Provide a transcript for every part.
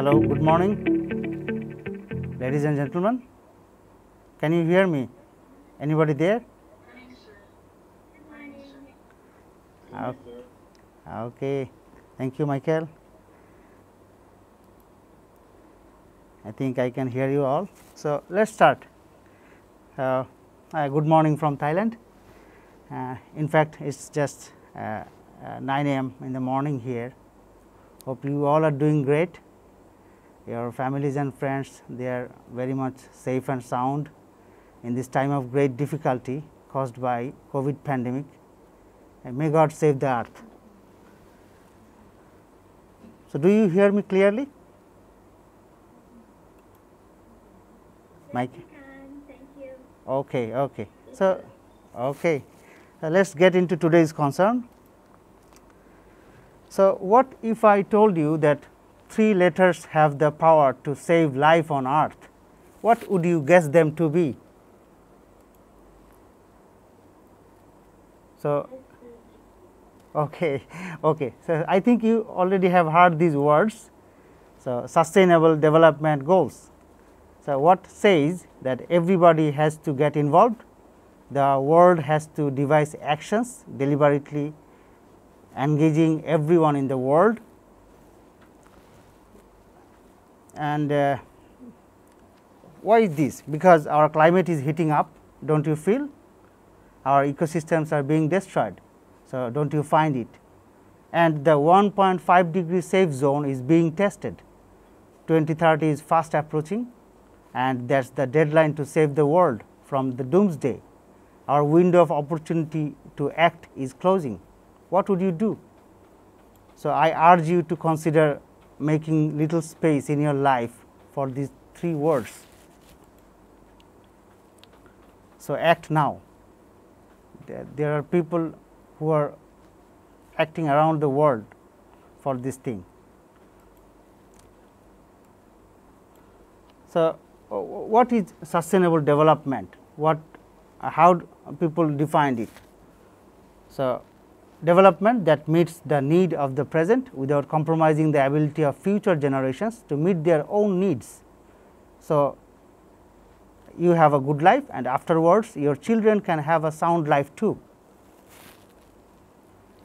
Hello, good morning, ladies and gentlemen. Can you hear me? Anybody there? Okay, thank you, Michael. I think I can hear you all. So, let us start. Good morning from Thailand. In fact, it is just 9 a.m. in the morning here. Hope you all are doing great. Your families and friends, they are very much safe and sound in this time of great difficulty caused by COVID pandemic, and may God save the earth. So, do you hear me clearly? Mike? Thank you. Okay. So, let us get into today's concern. So, what if I told you that 3 letters have the power to save life on earth? What would you guess them to be? So, okay. So, I think you already have heard these words. So, Sustainable Development Goals. So, what says that everybody has to get involved, the world has to devise actions deliberately engaging everyone in the world, and why is this? Because our climate is heating up, do not you feel? Our ecosystems are being destroyed. So, do not you find it? And the 1.5 degree safe zone is being tested. 2030 is fast approaching, and that is the deadline to save the world from the doomsday. Our window of opportunity to act is closing. What would you do? So, I urge you to consider making little space in your life for these 3 words. So, act now. There are people who are acting around the world for this thing. So, what is sustainable development? How people define it? So, development that meets the need of the present without compromising the ability of future generations to meet their own needs. So, you have a good life, and afterwards your children can have a sound life too.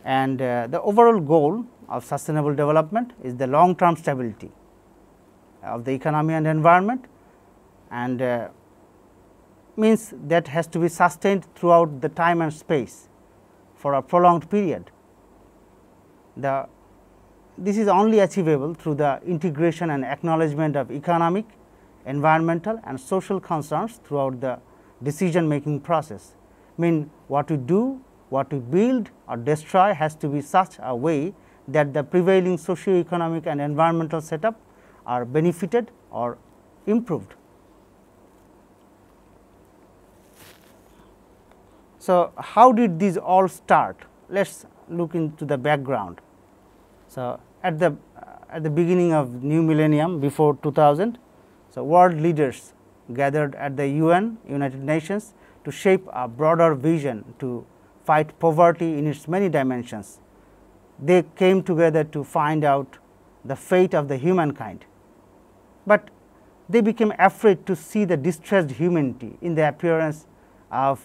And the overall goal of sustainable development is the long term stability of the economy and environment, and means that has to be sustained throughout the time and space for a prolonged period. This is only achievable through the integration and acknowledgement of economic, environmental and social concerns throughout the decision making process. What we do, what we build or destroy has to be such a way that the prevailing socio-economic and environmental setup are benefited or improved. So, how did these all start? Let us look into the background. So, at the beginning of new millennium, before 2000, so world leaders gathered at the United Nations to shape a broader vision to fight poverty in its many dimensions. They came together to find out the fate of the humankind, but they became afraid to see the distressed humanity in the appearance of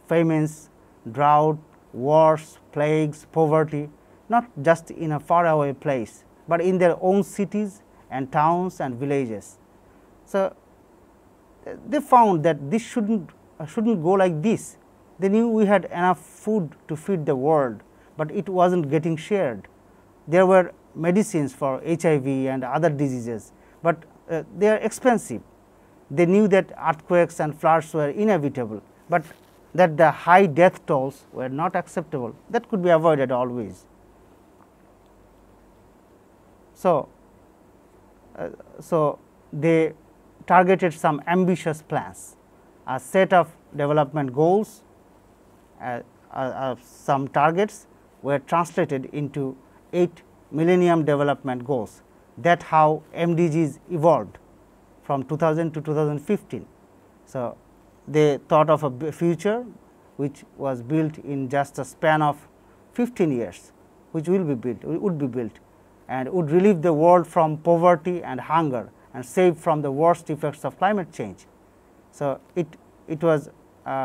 famines, drought, wars, plagues, poverty, not just in a faraway place, but in their own cities and towns and villages. So, they found that this shouldn't go like this. They knew we had enough food to feed the world, but it was not getting shared. There were medicines for HIV and other diseases, but they are expensive. They knew that earthquakes and floods were inevitable, but that the high death tolls were not acceptable. That could be avoided always. So, they targeted some ambitious plans, a set of development goals, some targets were translated into 8 Millennium Development Goals. That how Mdgs evolved from 2000 to 2015. So, they thought of a future which was built in just a span of 15 years, which would be built. and would relieve the world from poverty and hunger and save from the worst effects of climate change. So, it was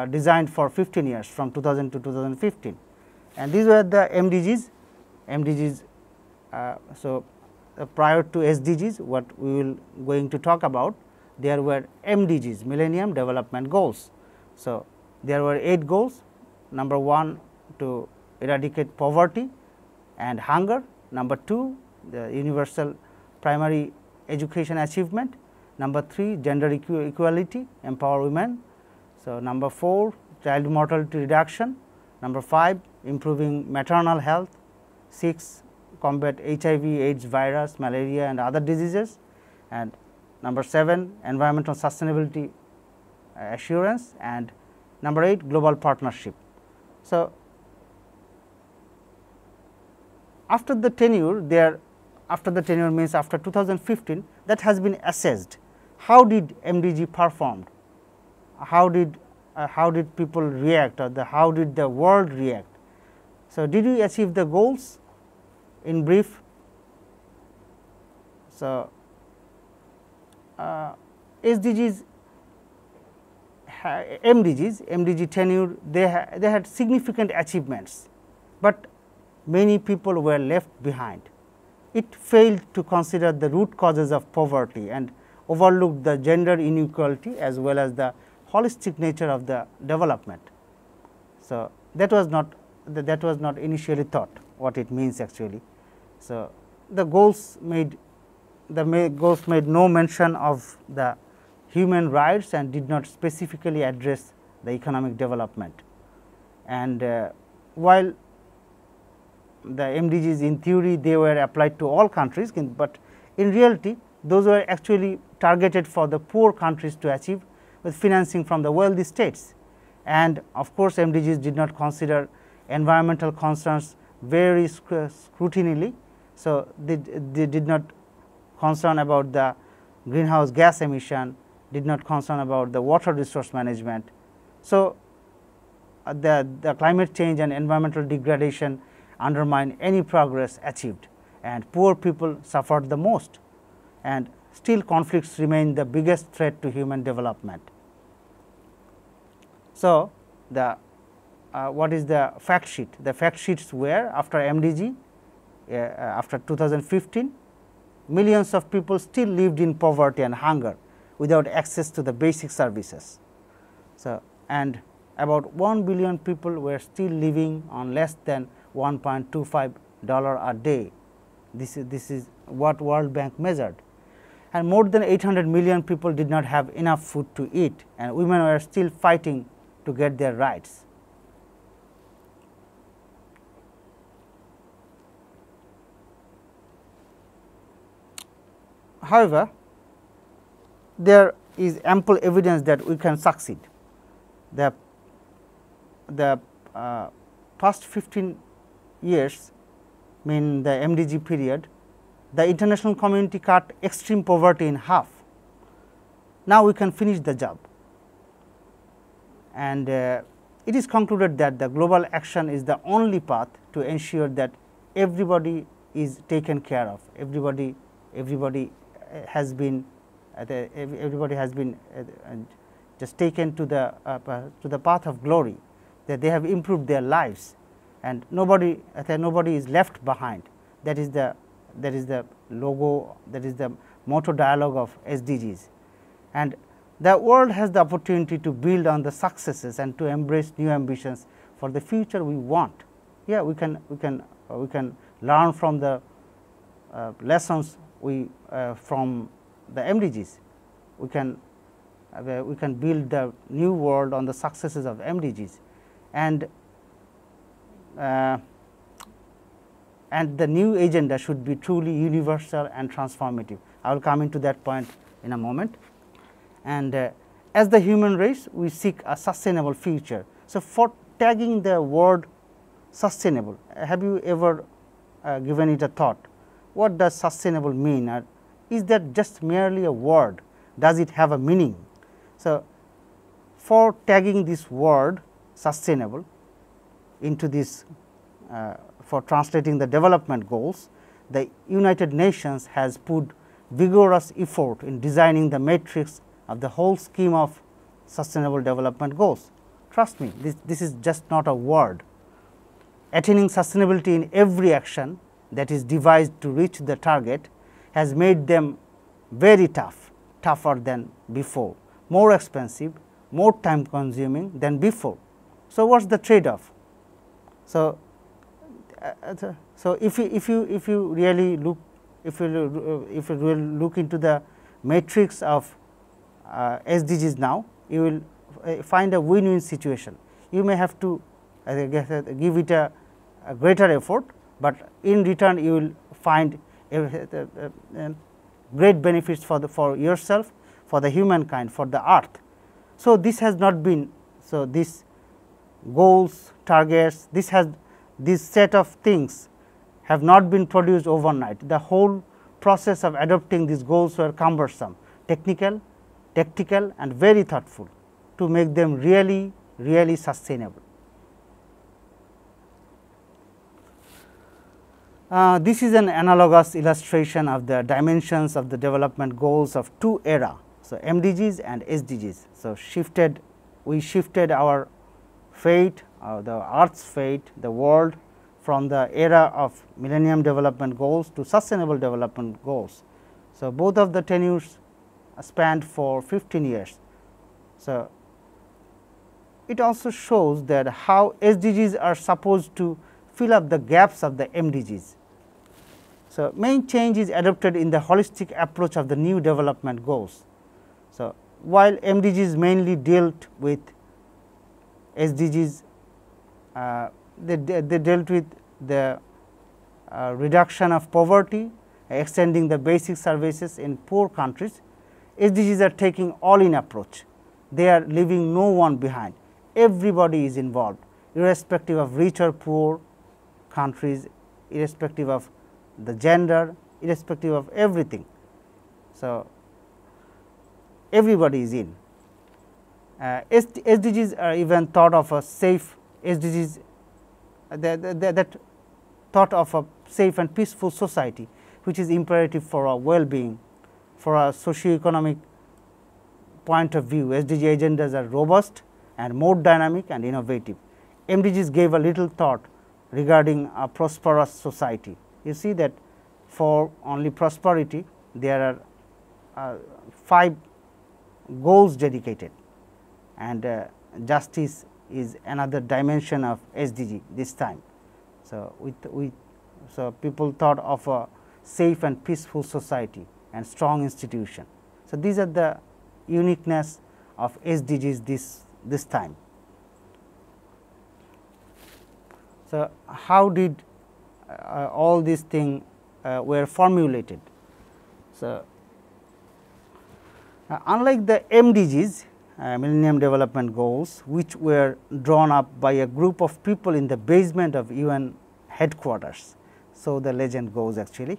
designed for 15 years from 2000 to 2015, and these were the MDGs. So, prior to SDGs, what we will going to talk about, there were MDGs, Millennium Development Goals. So, there were 8 goals. Number 1, to eradicate poverty and hunger. Number 2, the universal primary education achievement. Number 3, gender equality, empower women. So, number 4, child mortality reduction. Number 5, improving maternal health. 6, combat HIV, AIDS, virus, malaria and other diseases. And number 7, environmental sustainability assurance. And number 8, global partnership. So, after the tenure means after 2015, that has been assessed. How did MDG performed? How did people react, or how did the world react? So, did we achieve the goals? In brief, so SDGs, MDG tenure, they had significant achievements, but many people were left behind. It failed to consider the root causes of poverty and overlooked the gender inequality as well as the holistic nature of the development. So, that was not initially thought what it means actually. So, the goals made no mention of the human rights and did not specifically address the economic development. And while the MDGs in theory they were applied to all countries, but in reality those were actually targeted for the poor countries to achieve with financing from the wealthy states. And of course, MDGs did not consider environmental concerns very scrutinily. So, they did not concern about the greenhouse gas emission, did not concern about the water resource management. So, the climate change and environmental degradation undermine any progress achieved, and poor people suffered the most, and still conflicts remain the biggest threat to human development. So, what is the fact sheet? The fact sheets were after MDG, after 2015, millions of people still lived in poverty and hunger without access to the basic services. So, and about 1 billion people were still living on less than $1.25 a day. This is what World Bank measured, and more than 800 million people did not have enough food to eat, and women were still fighting to get their rights. However, there is ample evidence that we can succeed. The past 15 years, mean the MDG period, the international community cut extreme poverty in half. Now, we can finish the job, and it is concluded that the global action is the only path to ensure that everybody is taken care of. Everybody has been just taken to the path of glory, that they have improved their lives, and nobody is left behind. That is the logo, that is the motto dialogue of SDGs, and the world has the opportunity to build on the successes and to embrace new ambitions for the future we want. Yeah, we can learn from the lessons from the MDGs. We can build the new world on the successes of MDGs, and the new agenda should be truly universal and transformative. I will come into that point in a moment. And as the human race, we seek a sustainable future. So, for tagging the word sustainable, have you ever given it a thought? What does sustainable mean? Or is that just merely a word? Does it have a meaning? So, for tagging this word sustainable into this, for translating the development goals, the United Nations has put vigorous effort in designing the matrix of the whole scheme of sustainable development goals. Trust me, this is just not a word. Attaining sustainability in every action that is devised to reach the target has made them very tough, tougher than before, more expensive, more time consuming than before. So, what is the trade off? So if you really look, if you really look into the matrix of SDGs now, you will find a win-win situation. You may have to give it a greater effort, but in return you will find great benefits for yourself, for the humankind, for the earth. So, this has not been, so these goals, targets, this set of things have not been produced overnight. The whole process of adopting these goals were cumbersome, technical, tactical and very thoughtful to make them really sustainable. This is an analogous illustration of the dimensions of the development goals of two eras, so Mdgs and SDGs. So, we shifted our fate, the earth's fate, the world from the era of Millennium Development Goals to Sustainable Development Goals. So, both of the tenures spanned for 15 years. So, it also shows that how SDGs are supposed to fill up the gaps of the Mdgs. So, main change is adopted in the holistic approach of the new development goals. So, while Mdgs mainly dealt with SDGs, they dealt with the reduction of poverty, extending the basic services in poor countries. SDGs are taking all-in approach. They are leaving no one behind. Everybody is involved, irrespective of rich or poor countries, irrespective of the gender, irrespective of everything. So, everybody is in. SDGs are even thought of a safe SDGs that thought of a safe and peaceful society, which is imperative for our well-being, for our socio-economic point of view. SDG agendas are robust and more dynamic and innovative. Mdgs gave a little thought regarding a prosperous society. You see that for only prosperity there are 5 goals dedicated, and justice is another dimension of SDG this time. So, so people thought of a safe and peaceful society and strong institution. So, these are the uniqueness of SDGs this time. So, how did all these things were formulated? So, unlike the Mdgs, Millennium Development Goals, which were drawn up by a group of people in the basement of UN headquarters. So, the legend goes actually.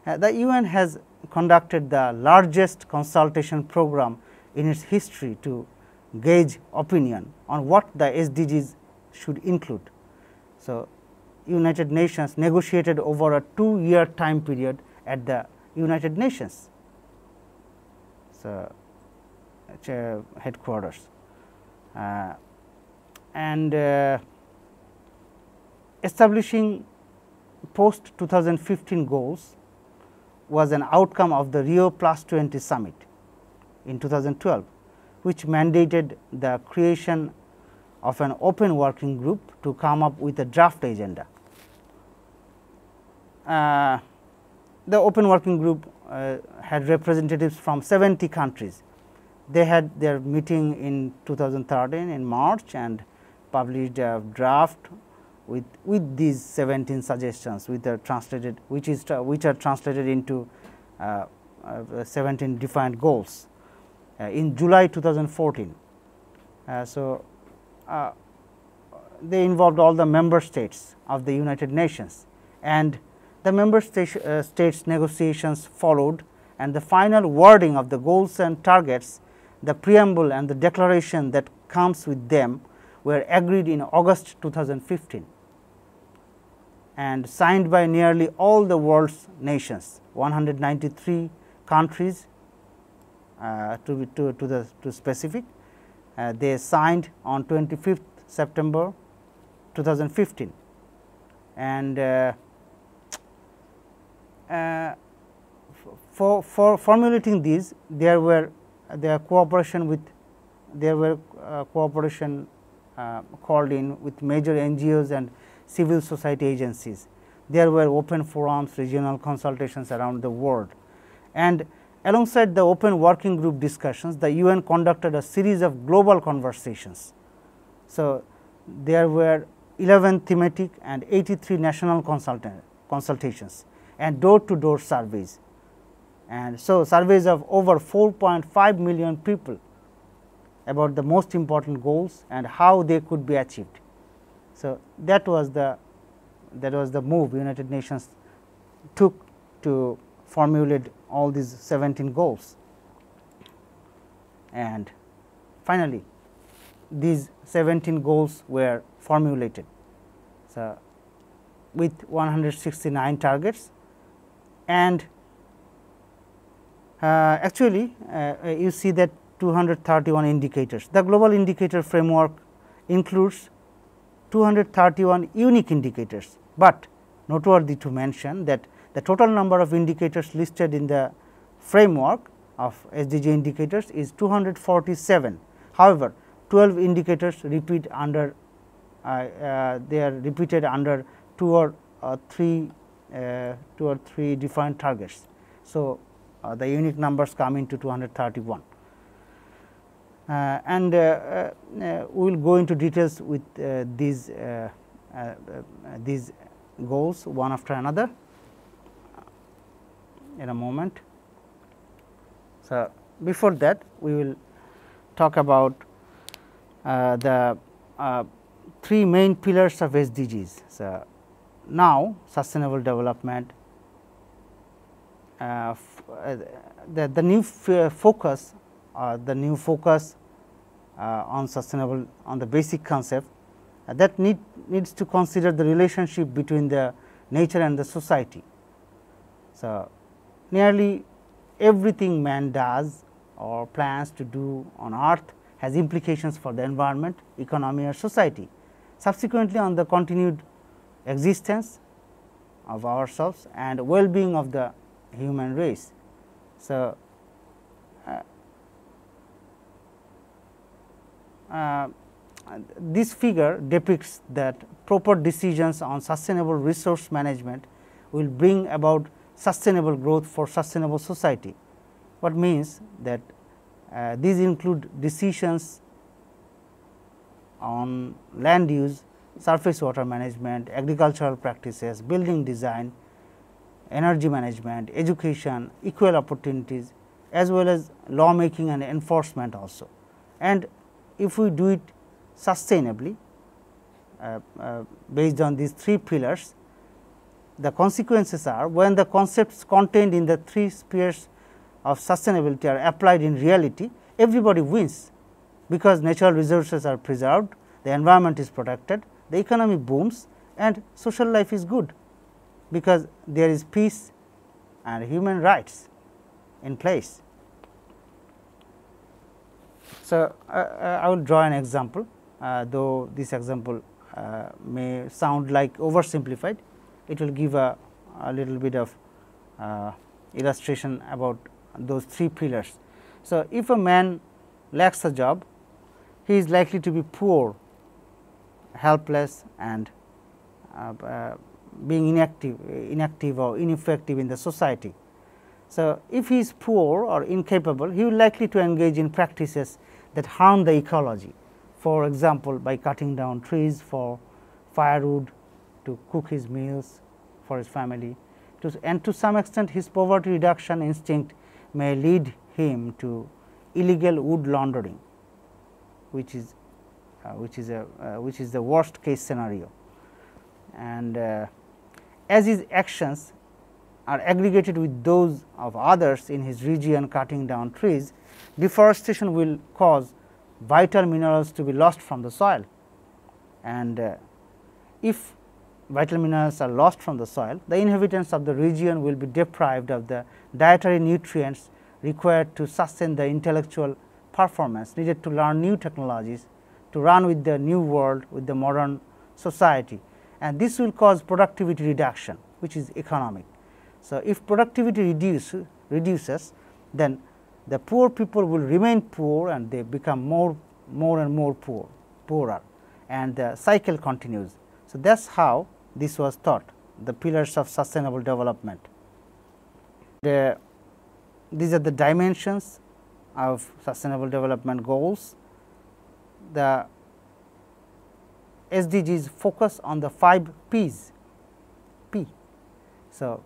The UN has conducted the largest consultation program in its history to gauge opinion on what the SDGs should include. So, United Nations negotiated over a 2-year time period at the United Nations. So, headquarters, and establishing post 2015 goals was an outcome of the Rio +20 summit in 2012, which mandated the creation of an open working group to come up with a draft agenda. The open working group had representatives from 70 countries. They had their meeting in 2013 in March and published a draft with these 17 suggestions, which are translated into 17 defined goals in July 2014. So, they involved all the member states of the United Nations, and the member states negotiations followed, and the final wording of the goals and targets, the preamble and the declaration that comes with them, were agreed in August 2015. and signed by nearly all the world's nations, 193 countries to specific. They signed on 25th September 2015, and for formulating these, there were cooperation called in with major NGOs and civil society agencies. There were open forums, regional consultations around the world, and alongside the open working group discussions, the UN conducted a series of global conversations. So, there were 11 thematic and 83 national consultations and door-to-door surveys, and so surveys of over 4.5 million people about the most important goals and how they could be achieved. So, that was the move United Nations took to formulate all these 17 goals, and finally, these 17 goals were formulated. So, with 169 targets, and actually you see that 231 indicators. The global indicator framework includes 231 unique indicators, but noteworthy to mention that the total number of indicators listed in the framework of SDG indicators is 247. However, 12 indicators repeat under they are repeated under two or three different targets. So, the unique numbers come into 231, and we will go into details with these goals one after another in a moment. So, before that we will talk about the three main pillars of SDGs. So, now sustainable development, the new focus on sustainable, on the basic concept that needs to consider the relationship between the nature and the society. So, nearly everything man does or plans to do on earth has implications for the environment, economy or society, subsequently on the continued existence of ourselves and well-being of the human race. So, this figure depicts that proper decisions on sustainable resource management will bring about sustainable growth for sustainable society. What means that these include decisions on land use, surface water management, agricultural practices, building design, energy management, education, equal opportunities, as well as lawmaking and enforcement also. And if we do it sustainably based on these three pillars, the consequences are, when the concepts contained in the three spheres of sustainability are applied in reality, everybody wins, because natural resources are preserved, the environment is protected, the economy booms and social life is good, because there is peace and human rights in place. So, I will draw an example, though this example may sound like oversimplified, it will give a little bit of illustration about those three pillars. So, if a man lacks a job, he is likely to be poor, helpless and being inactive or ineffective in the society. So, if he is poor or incapable, he will likely to engage in practices that harm the ecology. For example, by cutting down trees for firewood to cook his meals for his family, and to some extent his poverty reduction instinct may lead him to illegal wood laundering, which is the worst case scenario. And as his actions are aggregated with those of others in his region cutting down trees, deforestation will cause vital minerals to be lost from the soil. And if vital minerals are lost from the soil, the inhabitants of the region will be deprived of the dietary nutrients required to sustain the intellectual performance needed to learn new technologies, to run with the new world, with the modern society, and this will cause productivity reduction, which is economic. So, if productivity reduces, then the poor people will remain poor and they become more and more poorer, and the cycle continues. So, that is how this was thought, the pillars of sustainable development. These are the dimensions of sustainable development goals. The SDGs focus on the 5 P's. P. So,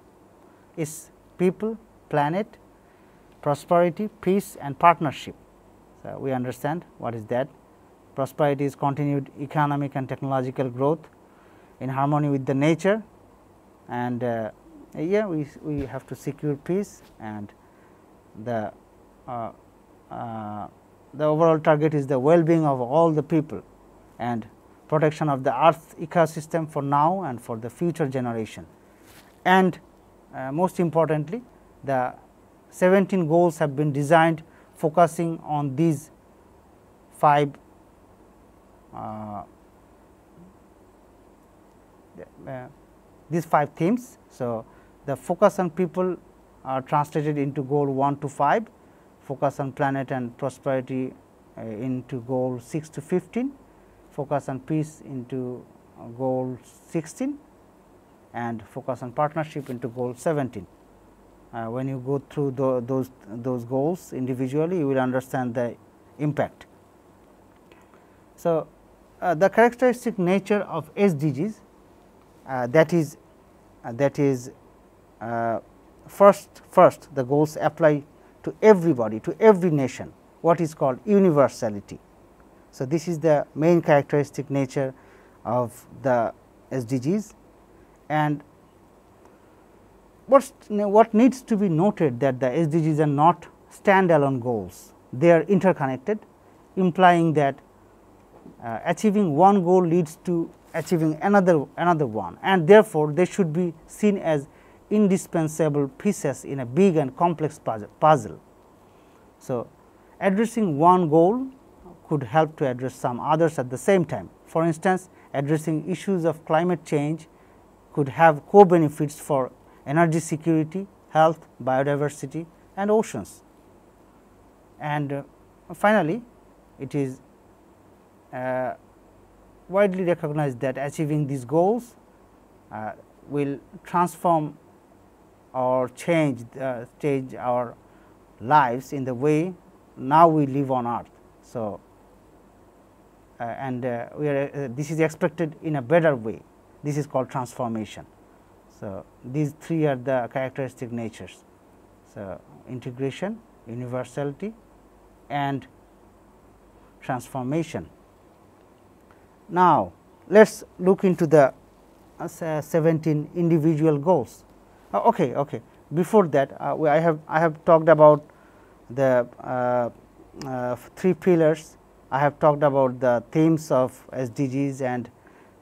is people, planet, prosperity, peace and partnership. So, we understand what is that. Prosperity is continued economic and technological growth in harmony with the nature, and we have to secure peace, and the overall target is the well-being of all the people and protection of the earth ecosystem for now and for the future generation. And most importantly, the 17 goals have been designed focusing on these 5 themes. So, the focus on people are translated into goal 1 to 5, focus on planet and prosperity into goal 6 to 15, focus on peace into goal 16, and focus on partnership into goal 17. When you go through those goals individually, you will understand the impact. So, the characteristic nature of SDGs, that is first the goals apply to everybody, to every nation, what is called universality. So, this is the main characteristic nature of the SDGs, and what needs to be noted that the SDGs are not standalone goals, they are interconnected, implying that achieving one goal leads to achieving another one, and therefore, they should be seen as indispensable pieces in a big and complex puzzle. So, addressing one goal could help to address some others at the same time. For instance, addressing issues of climate change could have co-benefits for energy security, health, biodiversity and oceans. And finally, it is widely recognized that achieving these goals will transform or change our lives in the way now we live on earth. So, this is expected in a better way. This is called transformation. So, these 3 are the characteristic natures. So, integration, universality and transformation. Now, let us look into the 17 individual goals. Okay. Before that, I have talked about the 3 pillars. I have talked about the themes of SDGs and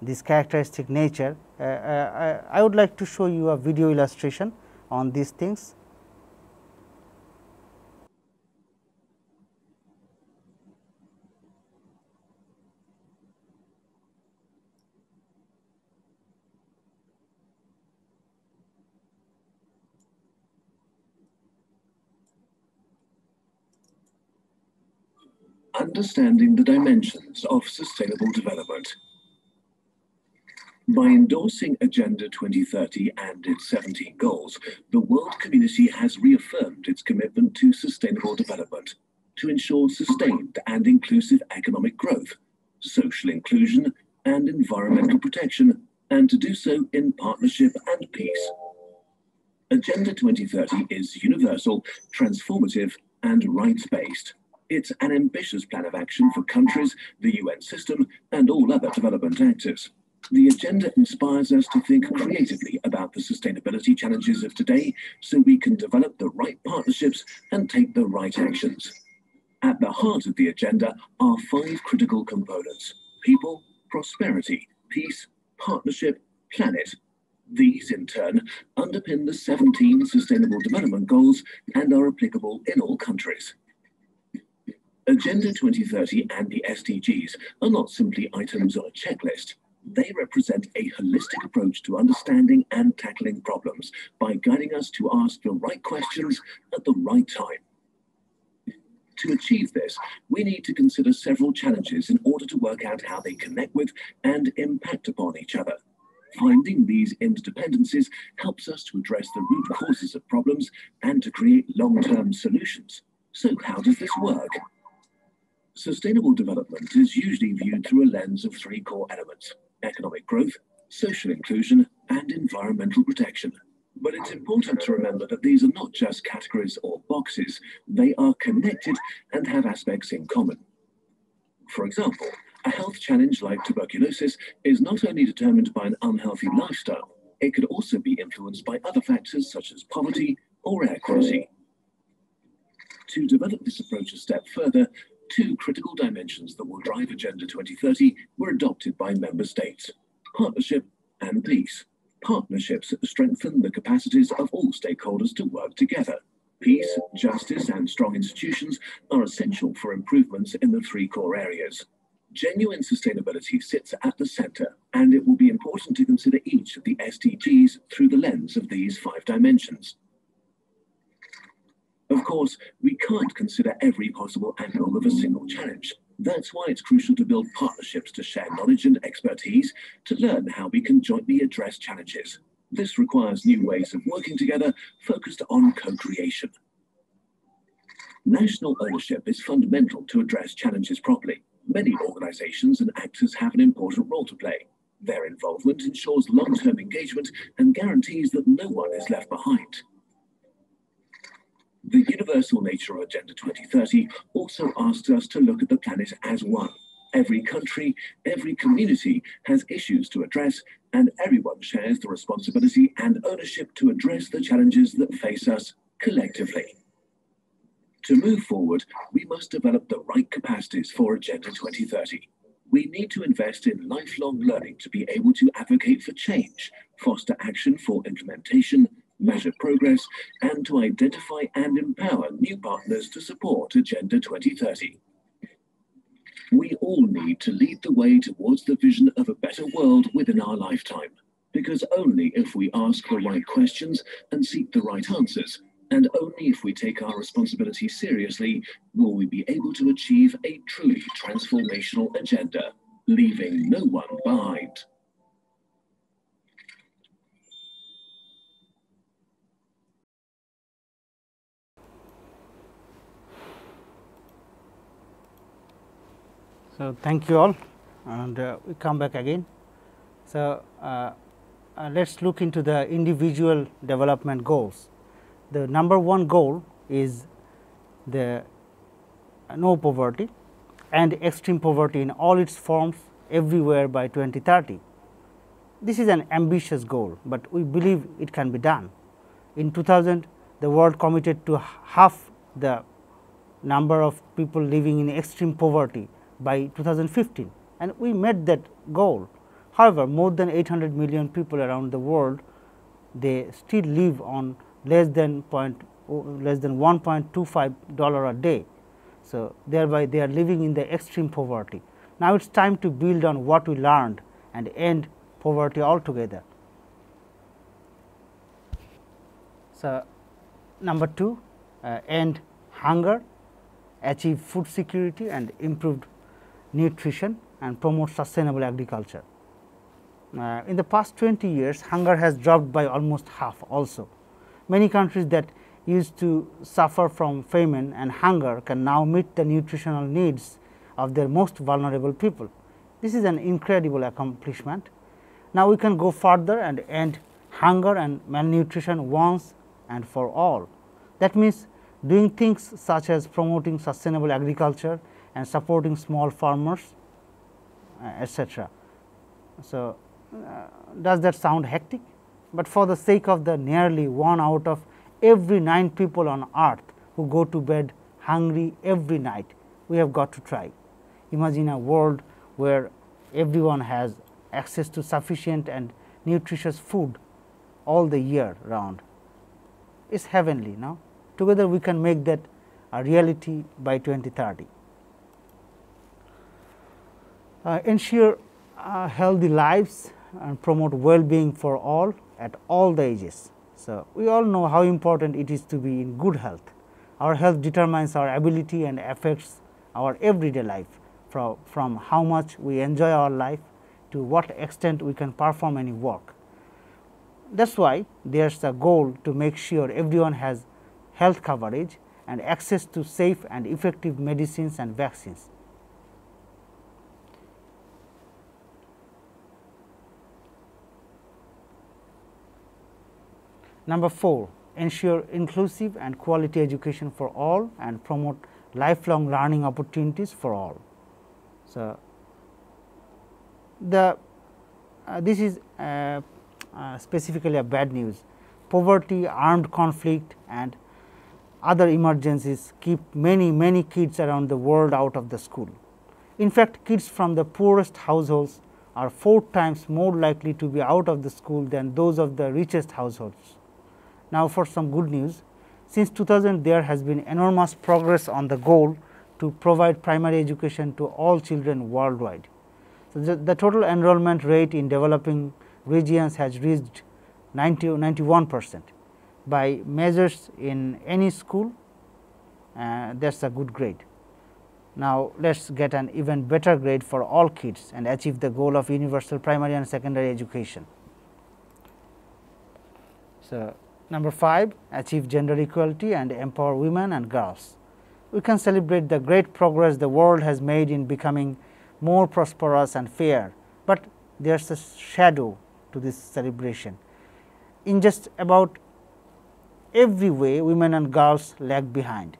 this characteristic nature. I would like to show you a video illustration on these things. Understanding the dimensions of sustainable development. By endorsing Agenda 2030 and its 17 goals, the world community has reaffirmed its commitment to sustainable development to ensure sustained and inclusive economic growth, social inclusion, and environmental protection, and to do so in partnership and peace. Agenda 2030 is universal, transformative, and rights-based. It's an ambitious plan of action for countries, the UN system, and all other development actors. The agenda inspires us to think creatively about the sustainability challenges of today so we can develop the right partnerships and take the right actions. At the heart of the agenda are 5 critical components: people, prosperity, peace, partnership, planet. These, in turn, underpin the 17 Sustainable Development Goals and are applicable in all countries. Agenda 2030 and the SDGs are not simply items on a checklist. They represent a holistic approach to understanding and tackling problems by guiding us to ask the right questions at the right time. To achieve this, we need to consider several challenges in order to work out how they connect with and impact upon each other. Finding these interdependencies helps us to address the root causes of problems and to create long-term solutions. So how does this work? Sustainable development is usually viewed through a lens of three core elements: economic growth, social inclusion, and environmental protection. But it's important to remember that these are not just categories or boxes. They are connected and have aspects in common. For example, a health challenge like tuberculosis is not only determined by an unhealthy lifestyle, it could also be influenced by other factors such as poverty or air quality. To develop this approach a step further, two critical dimensions that will drive Agenda 2030 were adopted by member states: partnership and peace. Partnerships strengthen the capacities of all stakeholders to work together. Peace, justice, and strong institutions are essential for improvements in the three core areas. Genuine sustainability sits at the center, and it will be important to consider each of the SDGs through the lens of these 5 dimensions. Of course, we can't consider every possible angle of a single challenge. That's why it's crucial to build partnerships to share knowledge and expertise to learn how we can jointly address challenges. This requires new ways of working together focused on co-creation. National ownership is fundamental to address challenges properly. Many organizations and actors have an important role to play. Their involvement ensures long-term engagement and guarantees that no one is left behind. The universal nature of Agenda 2030 also asks us to look at the planet as one. Every country, every community has issues to address, and everyone shares the responsibility and ownership to address the challenges that face us collectively. To move forward, we must develop the right capacities for Agenda 2030. We need to invest in lifelong learning to be able to advocate for change, foster action for implementation, measure progress, and to identify and empower new partners to support Agenda 2030. We all need to lead the way towards the vision of a better world within our lifetime, because only if we ask the right questions and seek the right answers, and only if we take our responsibility seriously, will we be able to achieve a truly transformational agenda, leaving no one behind. So thank you all, and we come back again. So let's look into the individual development goals. The number 1 goal is the no poverty and extreme poverty in all its forms everywhere by 2030. This is an ambitious goal, but we believe it can be done. In 2000, the world committed to half the number of people living in extreme poverty by 2015, and we met that goal. However, more than 800 million people around the world, they still live on less than $1.25 a day. So thereby they are living in the extreme poverty. Now it's time to build on what we learned and end poverty altogether. So number 2, end hunger, achieve food security and improved nutrition, and promote sustainable agriculture. In the past 20 years, hunger has dropped by almost half also. Many countries that used to suffer from famine and hunger can now meet the nutritional needs of their most vulnerable people. This is an incredible accomplishment. Now we can go further and end hunger and malnutrition once and for all. That means doing things such as promoting sustainable agriculture and supporting small farmers, etc. So, does that sound hectic? But for the sake of the nearly 1 out of every 9 people on earth who go to bed hungry every night, we have got to try. Imagine a world where everyone has access to sufficient and nutritious food all the year round is heavenly. Now, together we can make that a reality by 2030. Ensure healthy lives and promote well-being for all at all the ages. So, we all know how important it is to be in good health. Our health determines our ability and affects our everyday life, from how much we enjoy our life to what extent we can perform any work. That is why there is a goal to make sure everyone has health coverage and access to safe and effective medicines and vaccines. Number 4, ensure inclusive and quality education for all and promote lifelong learning opportunities for all. So, this is specifically a bad news. Poverty, armed conflict and other emergencies keep many kids around the world out of the school. In fact, kids from the poorest households are 4 times more likely to be out of the school than those of the richest households. Now, for some good news, since 2000 there has been enormous progress on the goal to provide primary education to all children worldwide. So, the total enrollment rate in developing regions has reached 91%. By measures in any school, that is a good grade. Now, let us get an even better grade for all kids and achieve the goal of universal primary and secondary education. So, number 5, achieve gender equality and empower women and girls. We can celebrate the great progress the world has made in becoming more prosperous and fair, but there is a shadow to this celebration. In just about every way, women and girls lag behind.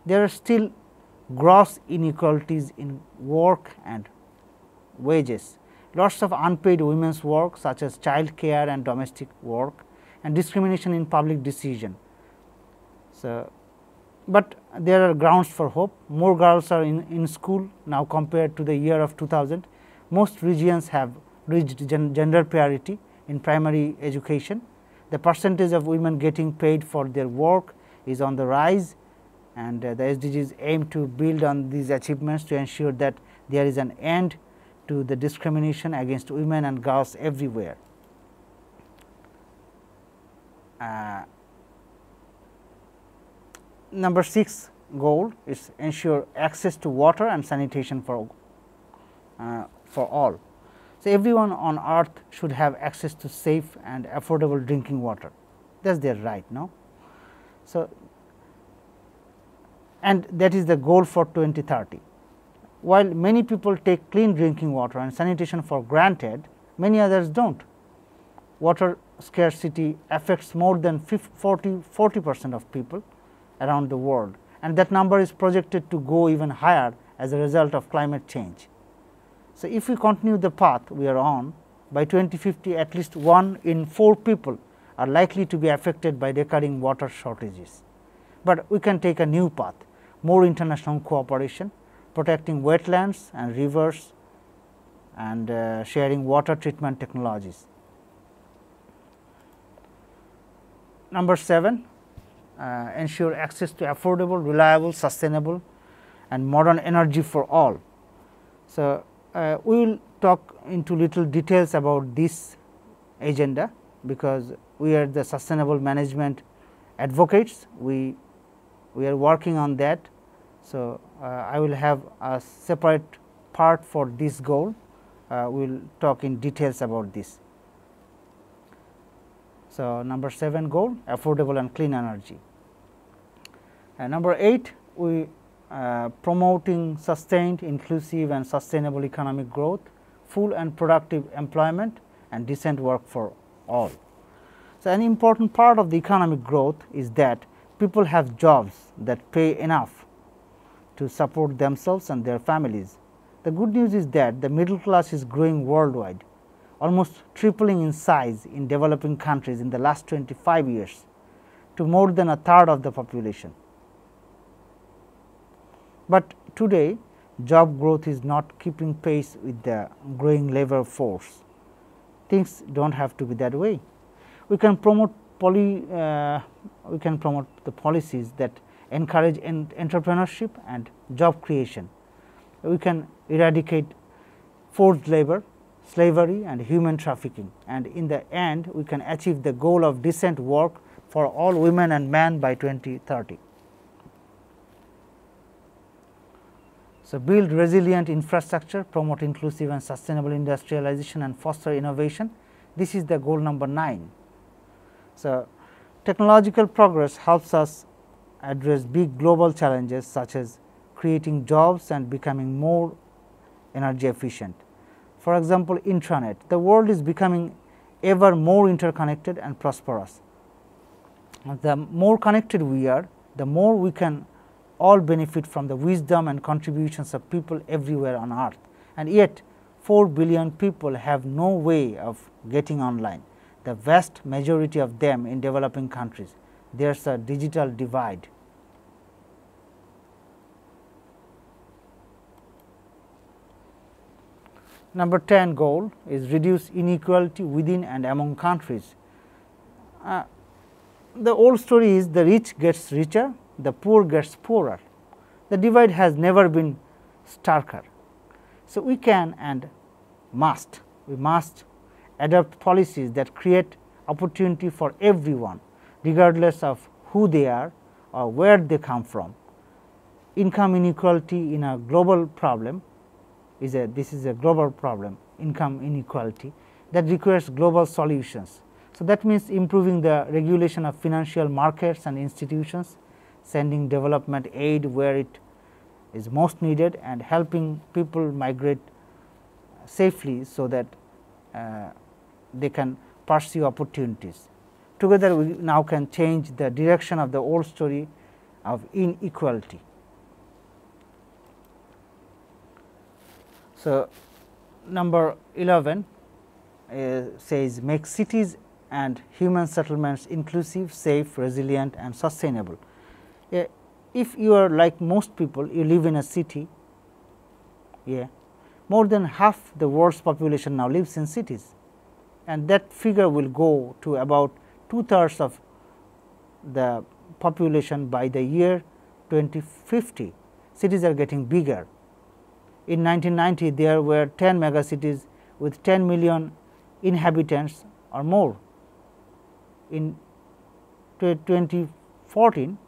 There are still gross inequalities in work and wages, lots of unpaid women's work such as child care and domestic work, and discrimination in public decision. So, but there are grounds for hope. More girls are in school now compared to the year of 2000. Most regions have reached gender parity in primary education. The percentage of women getting paid for their work is on the rise, and the SDGs aim to build on these achievements to ensure that there is an end to the discrimination against women and girls everywhere. Number 6 goal is ensure access to water and sanitation for all. So, everyone on earth should have access to safe and affordable drinking water. That is their right, no? So, and that is the goal for 2030. While many people take clean drinking water and sanitation for granted, many others do not. Water scarcity affects more than 40% of people around the world, and that number is projected to go even higher as a result of climate change. So, if we continue the path we are on, by 2050 at least 1 in 4 people are likely to be affected by recurring water shortages. But we can take a new path, more international cooperation, protecting wetlands and rivers, and sharing water treatment technologies. Number 7, ensure access to affordable, reliable, sustainable and modern energy for all. So, we will talk into little details about this agenda, because we are the sustainable management advocates. We are working on that. So, I will have a separate part for this goal. We will talk in details about this. So, number 7 goal, affordable and clean energy. Number 8, we promoting sustained, inclusive and sustainable economic growth, full and productive employment and decent work for all. So, an important part of the economic growth is that people have jobs that pay enough to support themselves and their families. The good news is that the middle class is growing worldwide, almost tripling in size in developing countries in the last 25 years to more than a third of the population. But today, job growth is not keeping pace with the growing labor force. things do not have to be that way. We can promote the policies that encourage entrepreneurship and job creation. We can eradicate forced labor, slavery and human trafficking, and in the end we can achieve the goal of decent work for all women and men by 2030. So, build resilient infrastructure, promote inclusive and sustainable industrialization and foster innovation. This is the goal number 9. So, technological progress helps us address big global challenges such as creating jobs and becoming more energy efficient. For example, intranet. The world is becoming ever more interconnected and prosperous. The more connected we are, the more we can all benefit from the wisdom and contributions of people everywhere on earth, and yet 4 billion people have no way of getting online, the vast majority of them in developing countries. There is a digital divide. Number 10 goal is reduce inequality within and among countries. The old story is the rich gets richer, the poor gets poorer. The divide has never been starker. So, we can and we must adopt policies that create opportunity for everyone regardless of who they are or where they come from. Income inequality in a global problem is a global problem, income inequality that requires global solutions. So, that means improving the regulation of financial markets and institutions, sending development aid where it is most needed, and helping people migrate safely so that they can pursue opportunities. Together we now can change the direction of the old story of inequality. So, number 11 says make cities and human settlements inclusive, safe, resilient and sustainable. If you are like most people, you live in a city, more than half the world's population now lives in cities, and that figure will go to about 2/3 of the population by the year 2050. Cities are getting bigger. In 1990, there were 10 megacities with 10 million inhabitants or more. In 2014,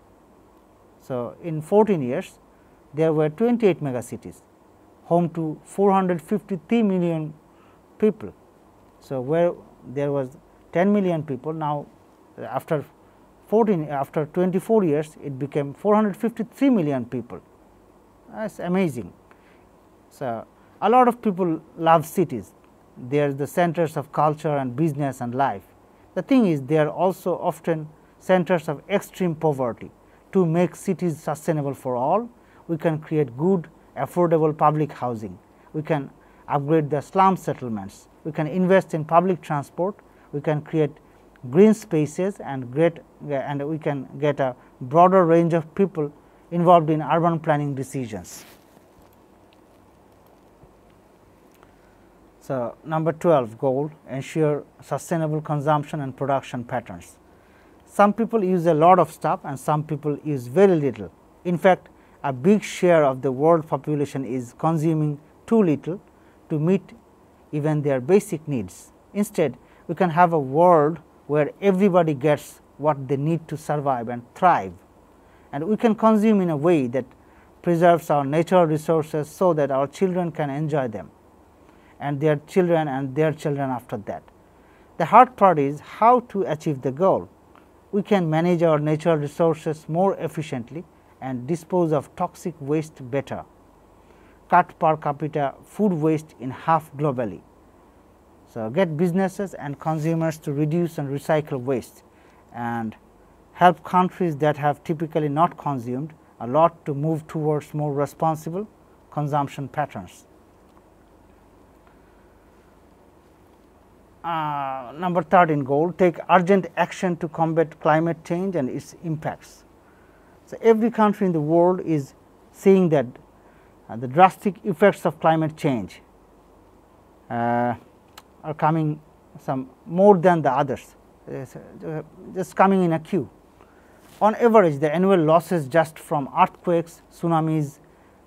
so in 14 years, there were 28 megacities, home to 453 million people. So, where there was 10 million people, now after 24 years, it became 453 million people. That's amazing. So, a lot of people love cities. They are the centers of culture and business and life. The thing is, they are also often centers of extreme poverty. To make cities sustainable for all, we can create good, affordable public housing. We can upgrade the slum settlements. We can invest in public transport. We can create green spaces and we can get a broader range of people involved in urban planning decisions. So, number 12 goal, ensure sustainable consumption and production patterns. Some people use a lot of stuff and some people use very little. In fact, a big share of the world population is consuming too little to meet even their basic needs. Instead, we can have a world where everybody gets what they need to survive and thrive, and we can consume in a way that preserves our natural resources so that our children can enjoy them, and their children after that. The hard part is how to achieve the goal. We can manage our natural resources more efficiently and dispose of toxic waste better, cut per capita food waste in half globally. So, get businesses and consumers to reduce and recycle waste, and help countries that have typically not consumed a lot to move towards more responsible consumption patterns. Number 13 goal, take urgent action to combat climate change and its impacts. So, every country in the world is seeing that the drastic effects of climate change are coming some more than the others, just coming in a queue. On average, the annual losses just from earthquakes, tsunamis,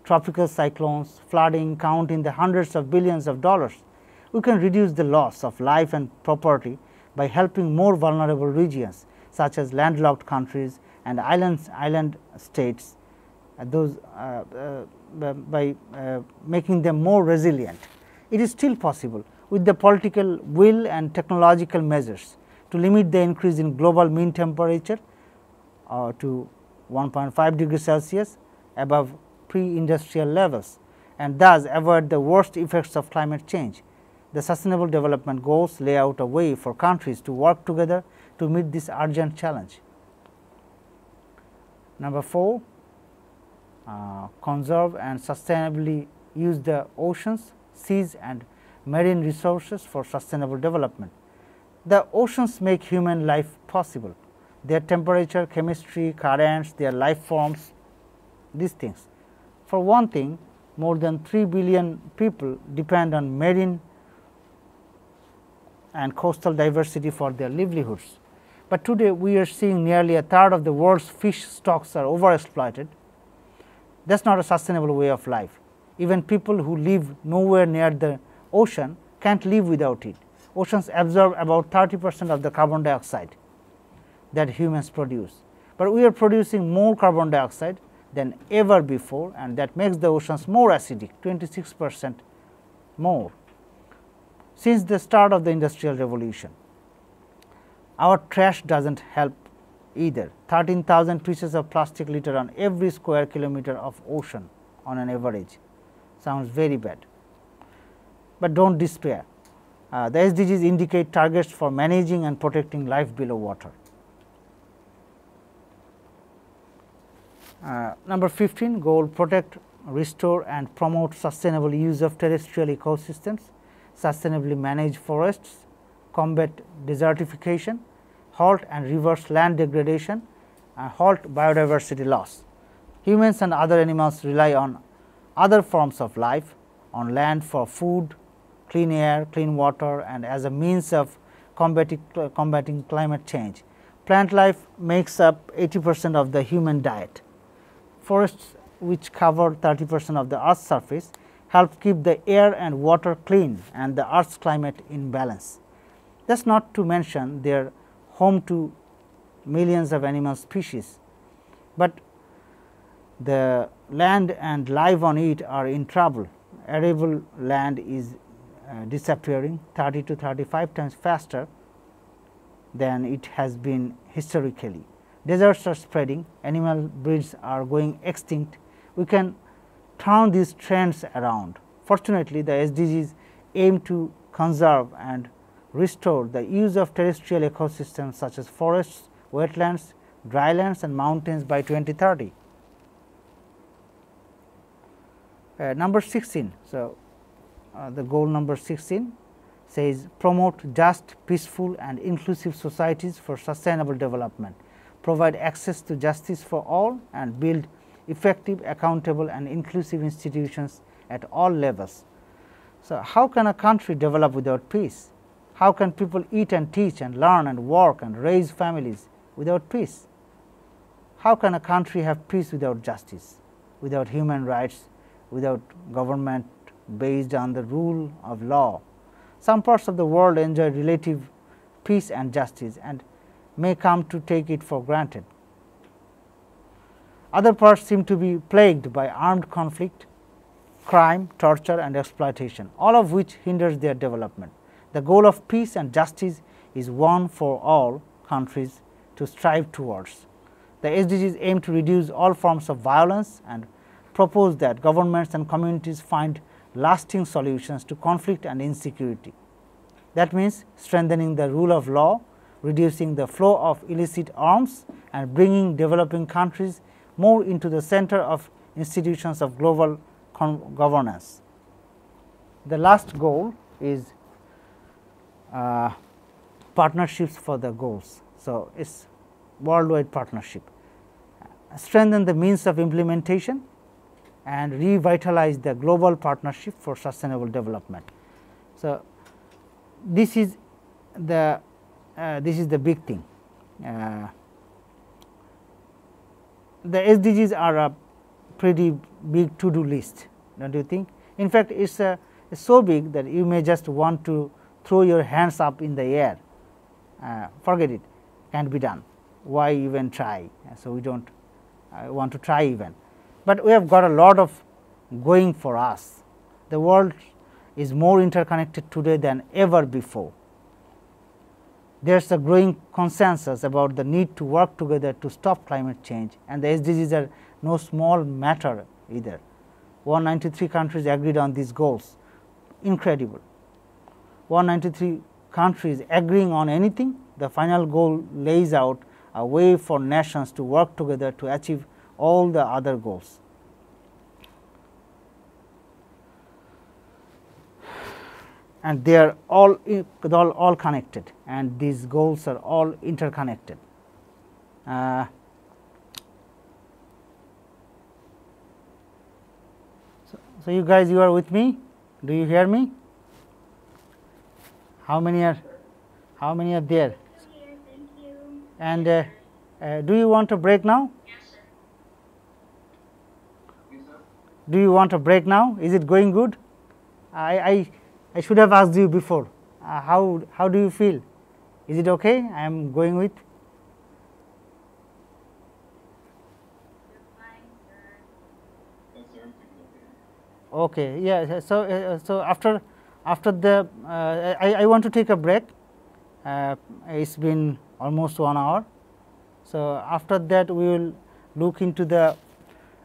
tropical cyclones, flooding count in the hundreds of billions of dollars. We can reduce the loss of life and property by helping more vulnerable regions such as landlocked countries and island states, by making them more resilient. It is still possible with the political will and technological measures to limit the increase in global mean temperature to 1.5 degrees Celsius above pre-industrial levels, and thus avoid the worst effects of climate change. The Sustainable Development Goals lay out a way for countries to work together to meet this urgent challenge. Number 4, conserve and sustainably use the oceans, seas and marine resources for sustainable development. The oceans make human life possible. Their temperature, chemistry, currents, their life forms, these things. For one thing, more than 3 billion people depend on marine and coastal diversity for their livelihoods. But today we are seeing nearly a third of the world's fish stocks are overexploited. That is not a sustainable way of life. Even people who live nowhere near the ocean can't live without it. Oceans absorb about 30% of the carbon dioxide that humans produce. But we are producing more carbon dioxide than ever before, and that makes the oceans more acidic, 26% more since the start of the Industrial Revolution. Our trash does not help either. 13,000 pieces of plastic litter on every square kilometer of ocean on an average. Sounds very bad. But don't despair. The SDGs indicate targets for managing and protecting life below water. Number 15, goal: protect, restore and promote sustainable use of terrestrial ecosystems, sustainably manage forests, combat desertification, halt and reverse land degradation, and halt biodiversity loss. Humans and other animals rely on other forms of life on land for food, clean air, clean water, and as a means of combating climate change. Plant life makes up 80% of the human diet. Forests, which cover 30% of the Earth's surface, help keep the air and water clean and the Earth's climate in balance. That is not to mention they are home to millions of animal species, but the land and life on it are in trouble. Arable land is disappearing 30 to 35 times faster than it has been historically. Deserts are spreading, animal breeds are going extinct. We can turn these trends around. Fortunately, the SDGs aim to conserve and restore the use of terrestrial ecosystems such as forests, wetlands, drylands and mountains by 2030. Number 16. So, the goal number 16 says promote just, peaceful and inclusive societies for sustainable development, provide access to justice for all and build effective, accountable and inclusive institutions at all levels. So, how can a country develop without peace? How can people eat and teach and learn and work and raise families without peace? How can a country have peace without justice, without human rights, without government based on the rule of law? Some parts of the world enjoy relative peace and justice and may come to take it for granted. Other parts seem to be plagued by armed conflict, crime, torture and exploitation, all of which hinders their development. The goal of peace and justice is one for all countries to strive towards. The SDGs aim to reduce all forms of violence and propose that governments and communities find lasting solutions to conflict and insecurity. That means strengthening the rule of law, reducing the flow of illicit arms and bringing developing countries more into the center of institutions of global governance. The last goal is partnerships for the goals. So, it is worldwide partnership. Strengthen the means of implementation and revitalize the global partnership for sustainable development. So, this is this is the big thing. The SDGs are a pretty big to-do list, don't you think? In fact, it's so big that you may just want to throw your hands up in the air. Forget it, can't be done. Why even try? So we don't want to try even. But we have got a lot of going for us. The world is more interconnected today than ever before. There is a growing consensus about the need to work together to stop climate change, and the SDGs are no small matter either. 193 countries agreed on these goals. Incredible. 193 countries agreeing on anything, the final goal lays out a way for nations to work together to achieve all the other goals. And they are all connected, and these goals are all interconnected. So you guys, you are with me? Do you hear me? How many are there? Thank you. And do you want a break now? Yes, sir. Do you want a break now? Is it going good? I should have asked you before. How do you feel? Is it okay? I am going with. You're fine, sir. Okay. Yeah. So after the I want to take a break. It's been almost 1 hour. So after that we will look into the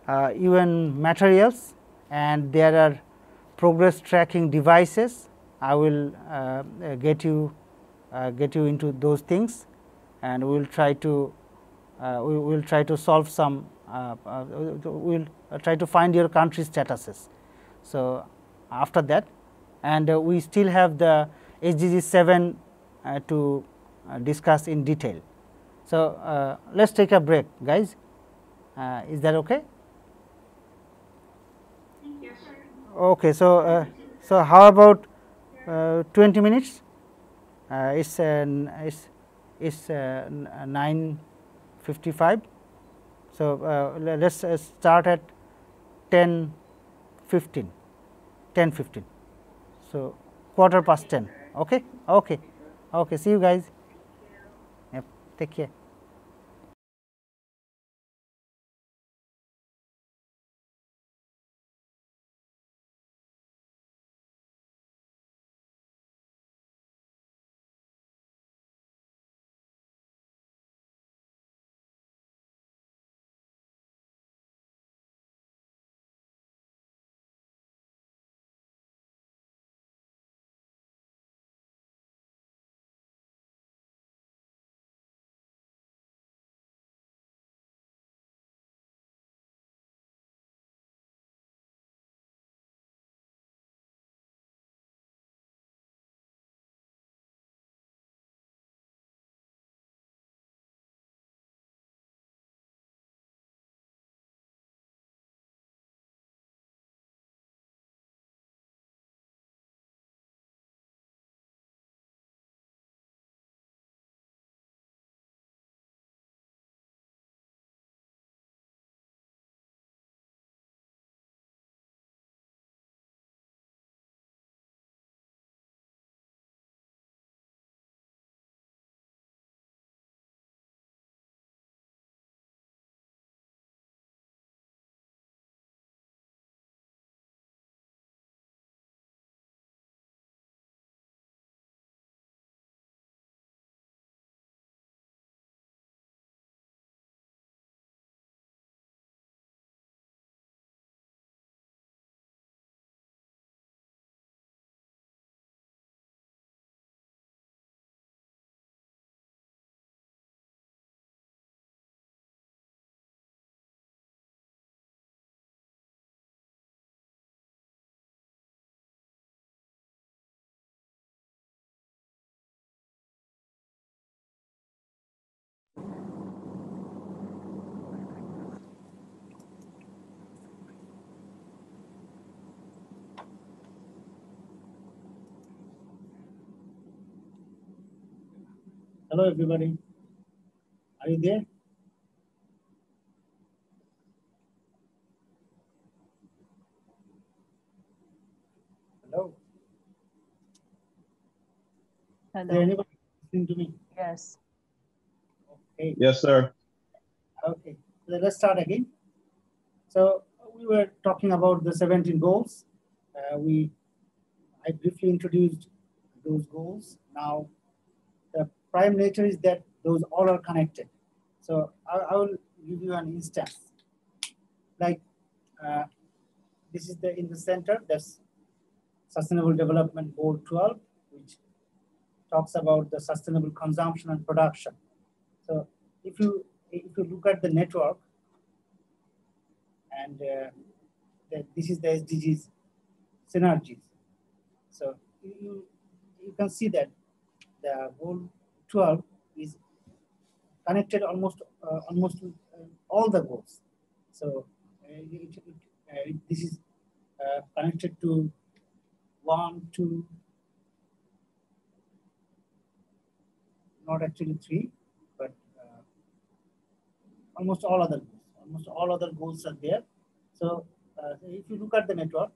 UN materials, and there are progress tracking devices. I will get you into those things, and we will try to solve some. We will try to find your country statuses. So after that, and we still have the SDG 7 to discuss in detail. So let's take a break, guys. Is that okay? Yes, sir. Okay. So how about 20 minutes? It's 9:55. So let's start at 10:15. 10:15. So 10:15. Okay. Okay. Okay. See you guys. Yep. Take care. Hello, everybody. Are you there? Hello. Is there Hello. anybody listening to me? Yes. Okay. Yes, sir. Okay. So let's start again. So we were talking about the 17 goals. I briefly introduced those goals. Now, the prime nature is that those all are connected. So I will give you an instance. Like this is in the center, that's Sustainable Development Goal 12, which talks about the sustainable consumption and production. So if you look at the network, and this is the SDGs synergies. So you can see that the goal 12 is connected almost all the goals. So this is connected to 1, 2, not actually 3, but almost all other goals. Almost all other goals are there. So if you look at the network,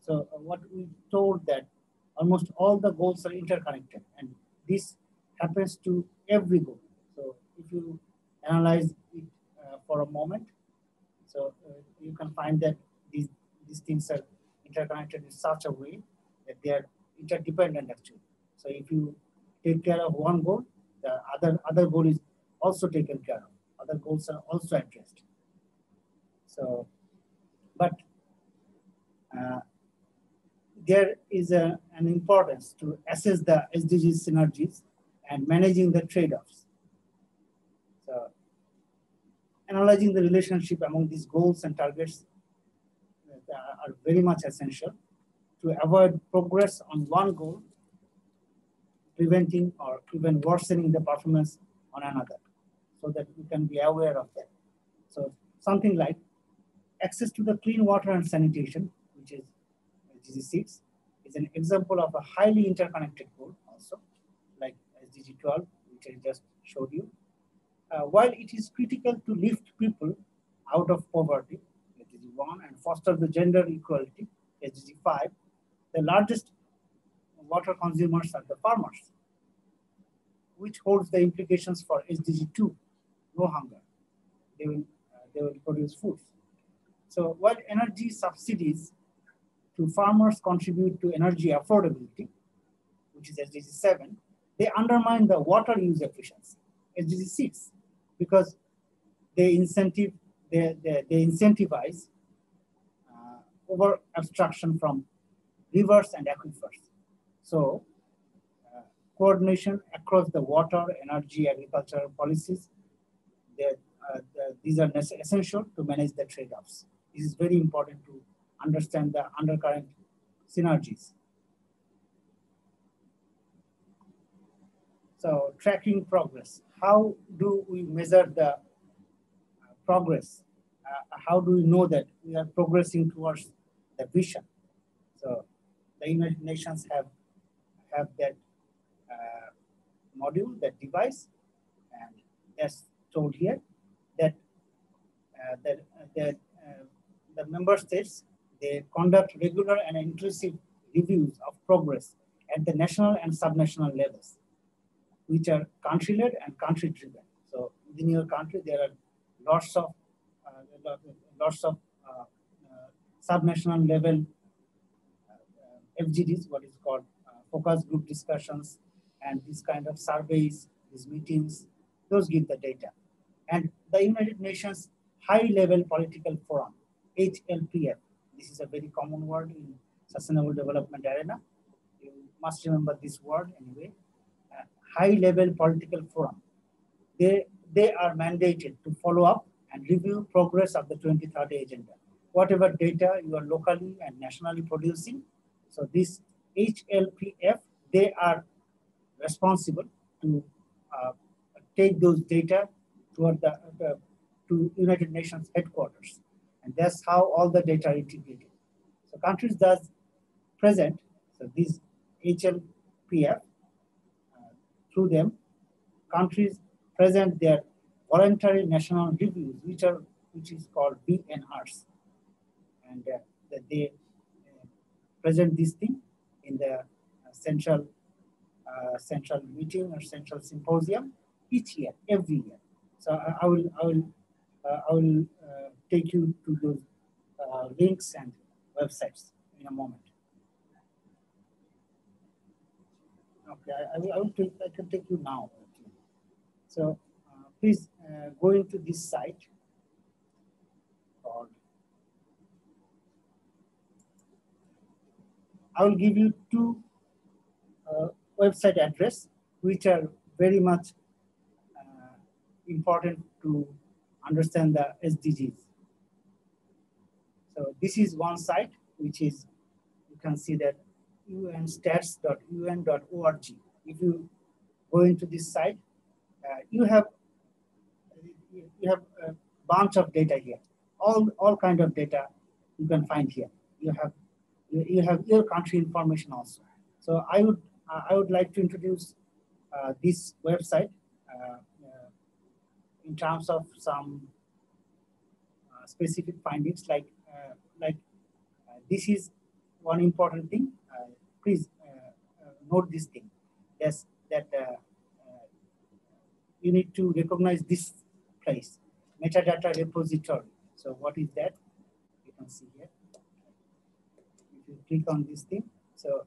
so what we told that almost all the goals are interconnected, and this happens to every goal. So if you analyze it for a moment, so you can find that these things are interconnected in such a way that they are interdependent actually. So if you take care of one goal, the other goal is also taken care of. Other goals are also addressed. So, but there is an importance to assess the SDG synergies and managing the trade-offs. So, analyzing the relationship among these goals and targets are very much essential to avoid progress on one goal, preventing or even worsening the performance on another, so that we can be aware of that. So something like access to the clean water and sanitation, which is SDG 6, is an example of a highly interconnected goal also, like SDG 12, which I just showed you. While it is critical to lift people out of poverty, SDG 1, and foster the gender equality, SDG 5, the largest water consumers are the farmers, which holds the implications for SDG 2, no hunger. They will produce food. So while energy subsidies to farmers contribute to energy affordability, which is SDG 7, they undermine the water use efficiency, SDG 6, because they incentivize over abstraction from rivers and aquifers. So coordination across the water, energy, agricultural policies, these are essential to manage the trade-offs. This is very important to understand the undercurrent synergies. So tracking progress. How do we measure the progress? How do we know that we are progressing towards the vision? So the United Nations have that module, that device, and as told here, that the member states, they conduct regular and inclusive reviews of progress at the national and subnational levels, which are country-led and country-driven. So within your country, there are lots of subnational level FGDs, what is called focus group discussions, and these kind of surveys, these meetings, those give the data. And the United Nations High-Level Political Forum, HLPF, this is a very common word in sustainable development arena. You must remember this word anyway. High-Level Political Forum. They are mandated to follow up and review progress of the 2030 agenda. Whatever data you are locally and nationally producing, so this HLPF, they are responsible to take those data toward to United Nations headquarters. And that's how all the data are integrated. So countries does present, so this HLPF, through them, countries present their voluntary national reviews, which is called VNRs, and that they present this thing in the central meeting or central symposium each year, every year. So I will take you to those links and websites in a moment. Okay, I can take you now. Okay. So please go into this site called. I will give you two website address which are very much important to understand the SDGs. So this is one site which is, you can see that unstats.un.org. If you go into this site, you have a bunch of data here. All kind of data you can find here. You have your country information also. So I would like to introduce this website in terms of some specific findings, like this is one important thing. Please note this thing. Yes, that you need to recognize this place, metadata repository. So what is that? You can see here. If you click on this thing, so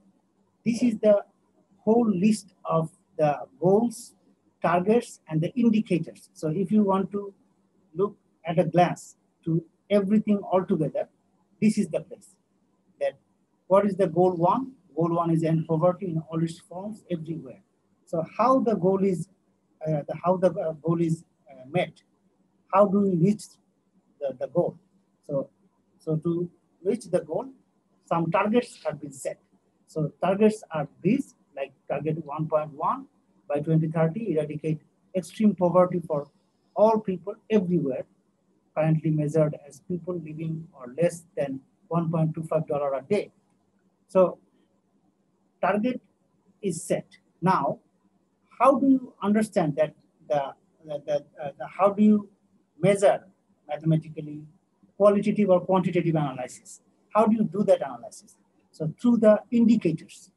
this is the whole list of the goals, targets, and the indicators. So if you want to look at a glance to everything all together, this is the place. That what is the goal one? Goal one is end poverty in all its forms everywhere. So how the goal is met? How do we reach the goal? So to reach the goal, some targets have been set. So targets are these, like target 1.1 by 2030, eradicate extreme poverty for all people everywhere, currently measured as people living on less than $1.25 a day. So target is set. Now, how do you understand that how do you measure mathematically qualitative or quantitative analysis? How do you do that analysis? So through the indicators.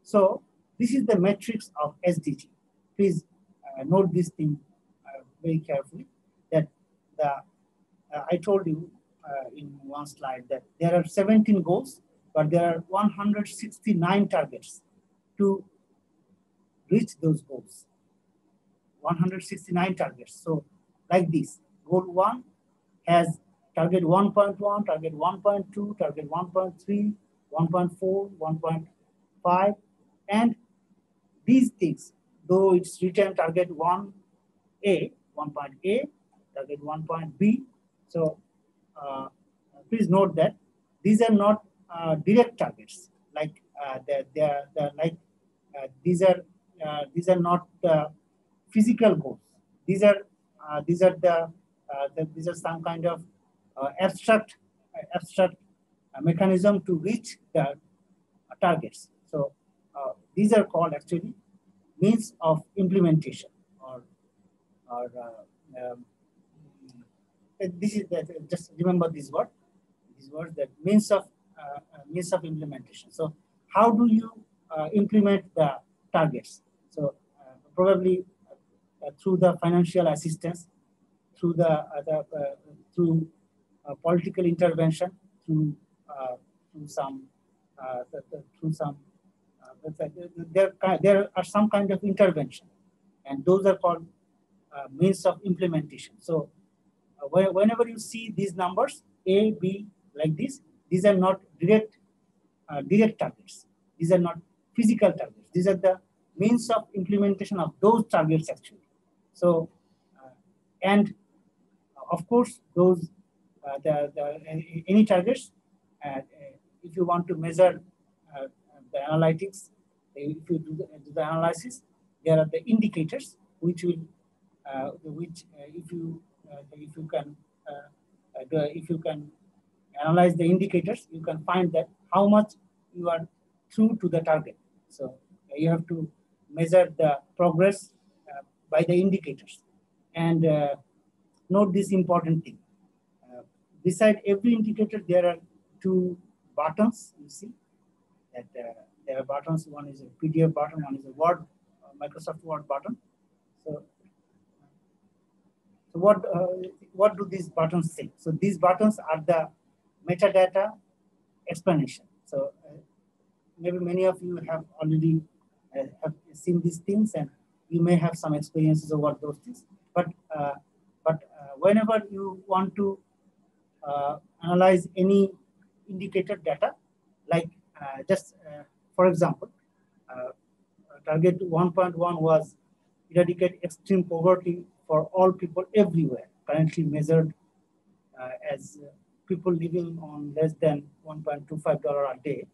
So this is the matrix of SDG. Please note this thing very carefully, that I told you in one slide that there are 17 goals, but there are 169 targets to reach those goals. 169 targets. So like this, goal 1 has target 1.1, target 1.2, target 1.3, 1.4, 1.5, and these things, though it's written target 1A, 1.A, target 1.B. So please note that these are not direct targets. Like these are not physical goals. These are some kind of abstract mechanism to reach the targets. So these are called actually means of implementation, or this is that. Just remember this word. These words, that means of implementation. So how do you implement the targets? So probably through the financial assistance, through political intervention, through some there are some kind of intervention, and those are called means of implementation. So whenever you see these numbers A, B like this, these are not direct targets. These are not physical targets. These are the means of implementation of those targets actually. So and of course those any targets. If you want to measure the analytics, if you do the analysis, there are the indicators which will if you can analyze the indicators, you can find that how much you are true to the target. So you have to measure the progress by the indicators. And note this important thing. Beside every indicator, there are two buttons. You see that there are buttons. One is a PDF button, one is a Word, Microsoft Word button. So what do these buttons say? So these buttons are the metadata explanation. So maybe many of you have already have seen these things, and you may have some experiences over those things. But whenever you want to analyze any indicator data, like for example, target 1.1 was eradicate extreme poverty for all people everywhere, currently measured as people living on less than $1.25 a day.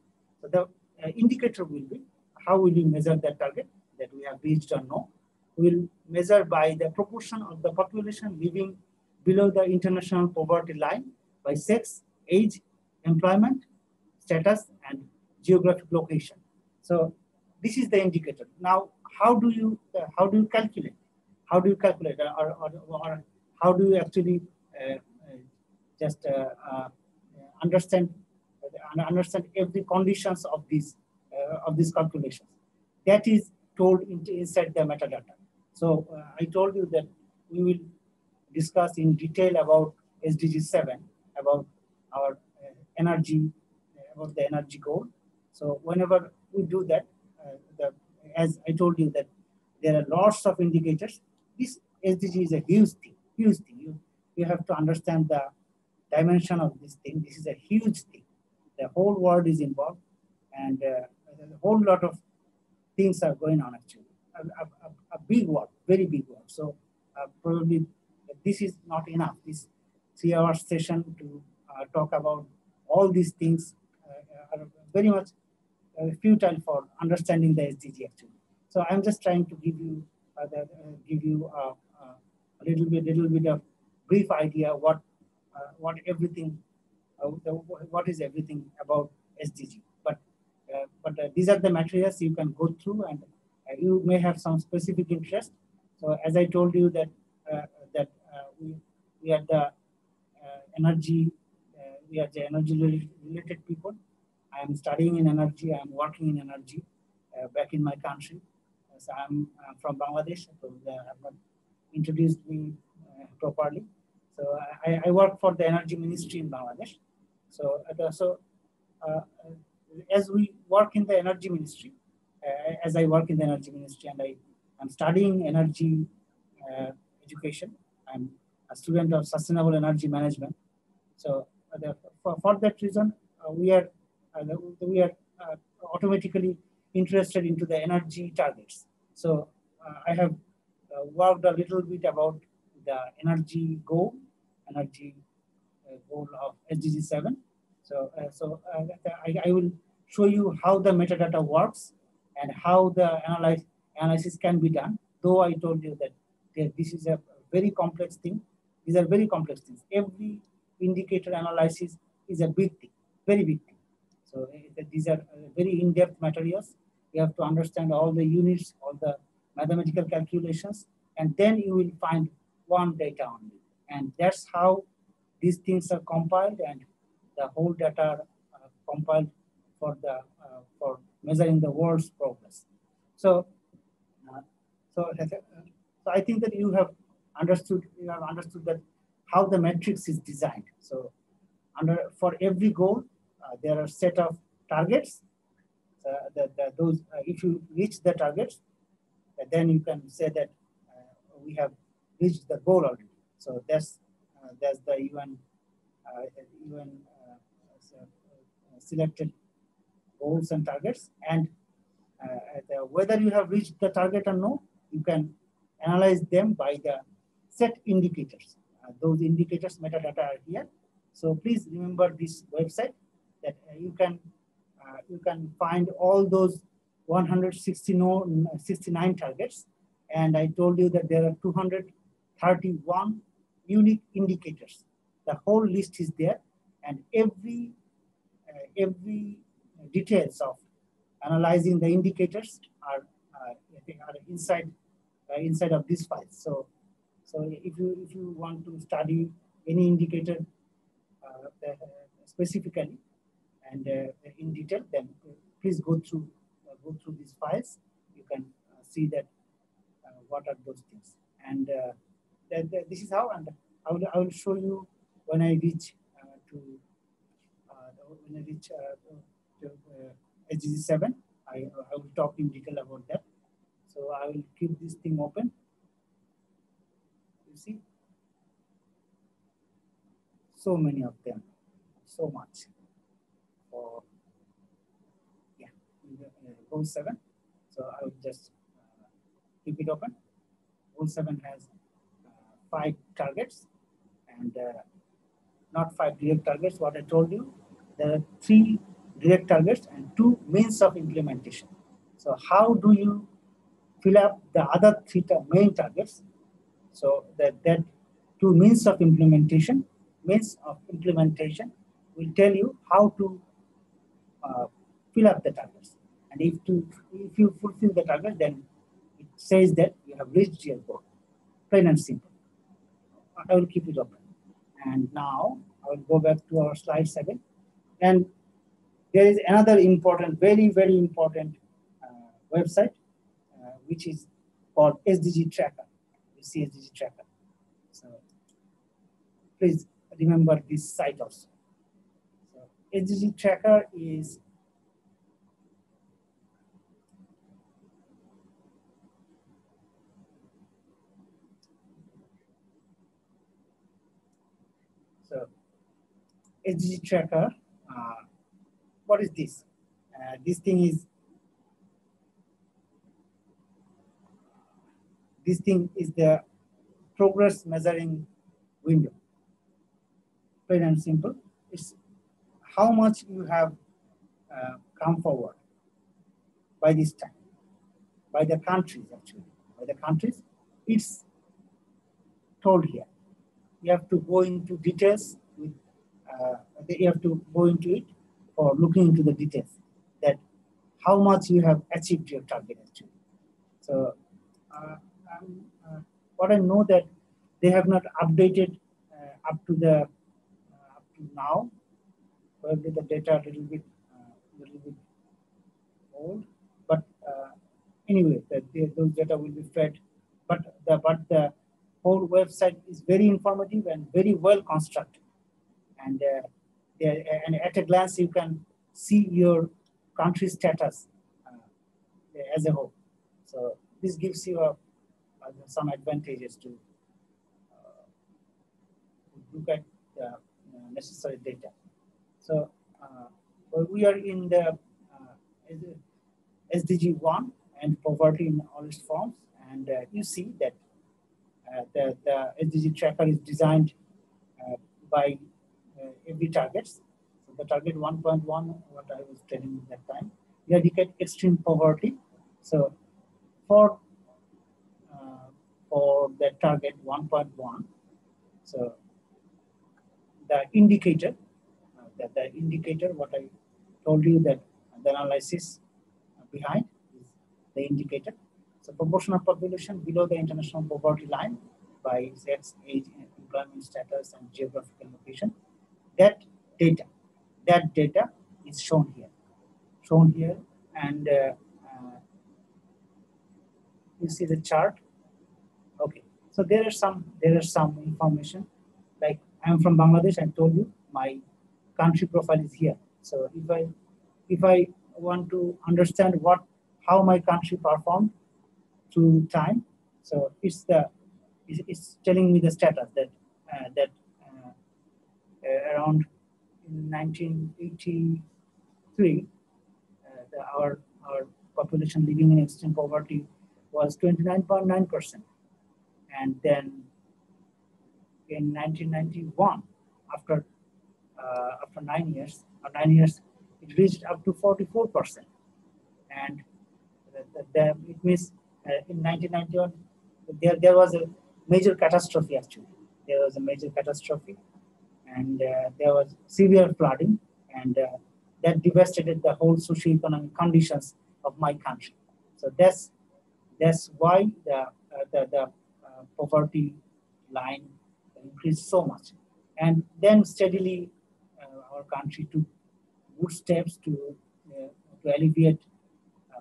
So the indicator will be, how will we measure that target that we have reached or no? We'll measure by the proportion of the population living below the international poverty line by sex, age, employment, status, and geographic location. So this is the indicator. Now, how do you calculate? How do you calculate, or how do you actually just understand every conditions of these calculations? That is told inside the metadata. So I told you that we will discuss in detail about SDG 7, about our energy, about the energy goal. So whenever we do that, as I told you that there are lots of indicators. This SDG is a huge thing, huge thing. You have to understand the dimension of this thing. This is a huge thing. The whole world is involved, and a whole lot of things are going on actually. A big work, very big work. So probably this is not enough. This 3-hour session to talk about all these things are very much futile for understanding the SDG actually. So I'm just trying to give you a little bit of brief idea what everything what is everything about SDG. But these are the materials you can go through, and you may have some specific interest. So as I told you that we are the energy related people. I am studying in energy. I am working in energy back in my country. So I'm from Bangladesh. So they have not introduced me properly. So I work for the energy ministry in Bangladesh. So as we work in the energy ministry, as I work in the energy ministry, and I'm studying energy education. I'm a student of sustainable energy management. So for that reason, we are automatically interested into the energy targets. So I have worked a little bit about the energy goal of SDG 7. So I will show you how the metadata works and how the analysis can be done. Though I told you that this is a very complex thing. These are very complex things. Every indicator analysis is a big thing, very big thing. So these are very in-depth materials. You have to understand all the units, all the mathematical calculations, and then you will find one data only. And that's how these things are compiled, and the whole data are compiled for measuring the world's progress. So I think that you have understood that how the matrix is designed. So for every goal, there are a set of targets. If you reach the targets, then you can say that we have reached the goal already. So that's the UN selected goals and targets. And whether you have reached the target or no, you can analyze them by the set indicators. Those indicators metadata are here. So please remember this website that you can find all those 169 targets. And I told you that there are 231 unique indicators. The whole list is there, and every details of analyzing the indicators are inside inside of this file. So if you want to study any indicator specifically and in detail, then please go through these files. You can see that what are those things, and this is how. And I will show you when I reach SDG 7. I will talk in detail about that. So I will keep this thing open. You see, so many of them, so much. For yeah, Goal 7. So I will just keep it open. Goal 7 has 5 targets, and not 5 direct targets. What I told you, there are 3 direct targets and 2 means of implementation. So how do you fill up the other 3 main targets? So that 2 means of implementation will tell you how to fill up the targets. And if you fulfill the target, then it says that you have reached your goal. Plain and simple. I will keep it open. And now I will go back to our slide 7. And there is another important, very, very important website, which is called SDG Tracker. You see SDG Tracker. So please remember this site also. So SDG Tracker is SDG Tracker. What is this? This thing is the progress measuring window. Plain and simple. It's how much you have come forward by this time, by the countries actually. By the countries, it's told here. You have to go into details with. You have to go into it for looking into the details that how much you have achieved your target actually. So what I know that they have not updated up to now. Probably the data a little bit old, but anyway, those data will be fed. But the whole website is very informative and very well constructed. And at a glance, you can see your country status as a whole. So this gives you some advantages to look at the necessary data. So we are in the SDG 1 and poverty in all its forms. And you see that the SDG tracker is designed by every targets. So the target 1.1, what I was telling you that time, eradicate extreme poverty. So for the target 1.1, so the indicator, what I told you that the analysis behind is the indicator. So proportion of population below the international poverty line by sex, age, employment status, and geographical location. That data is shown here, and you see the chart. Okay, so there are some information. Like I am from Bangladesh. I told you my country profile is here. So if I want to understand how my country performed through time, so it's telling me the status that around 1983, our population living in extreme poverty was 29.9%, and then in 1991, after 9 years, it reached up to 44%, and it means in 1991 there was a major catastrophe actually. There was a major catastrophe, and there was severe flooding, and that devastated the whole socioeconomic conditions of my country. So that's why the the poverty line increased so much. And then steadily our country took good steps to alleviate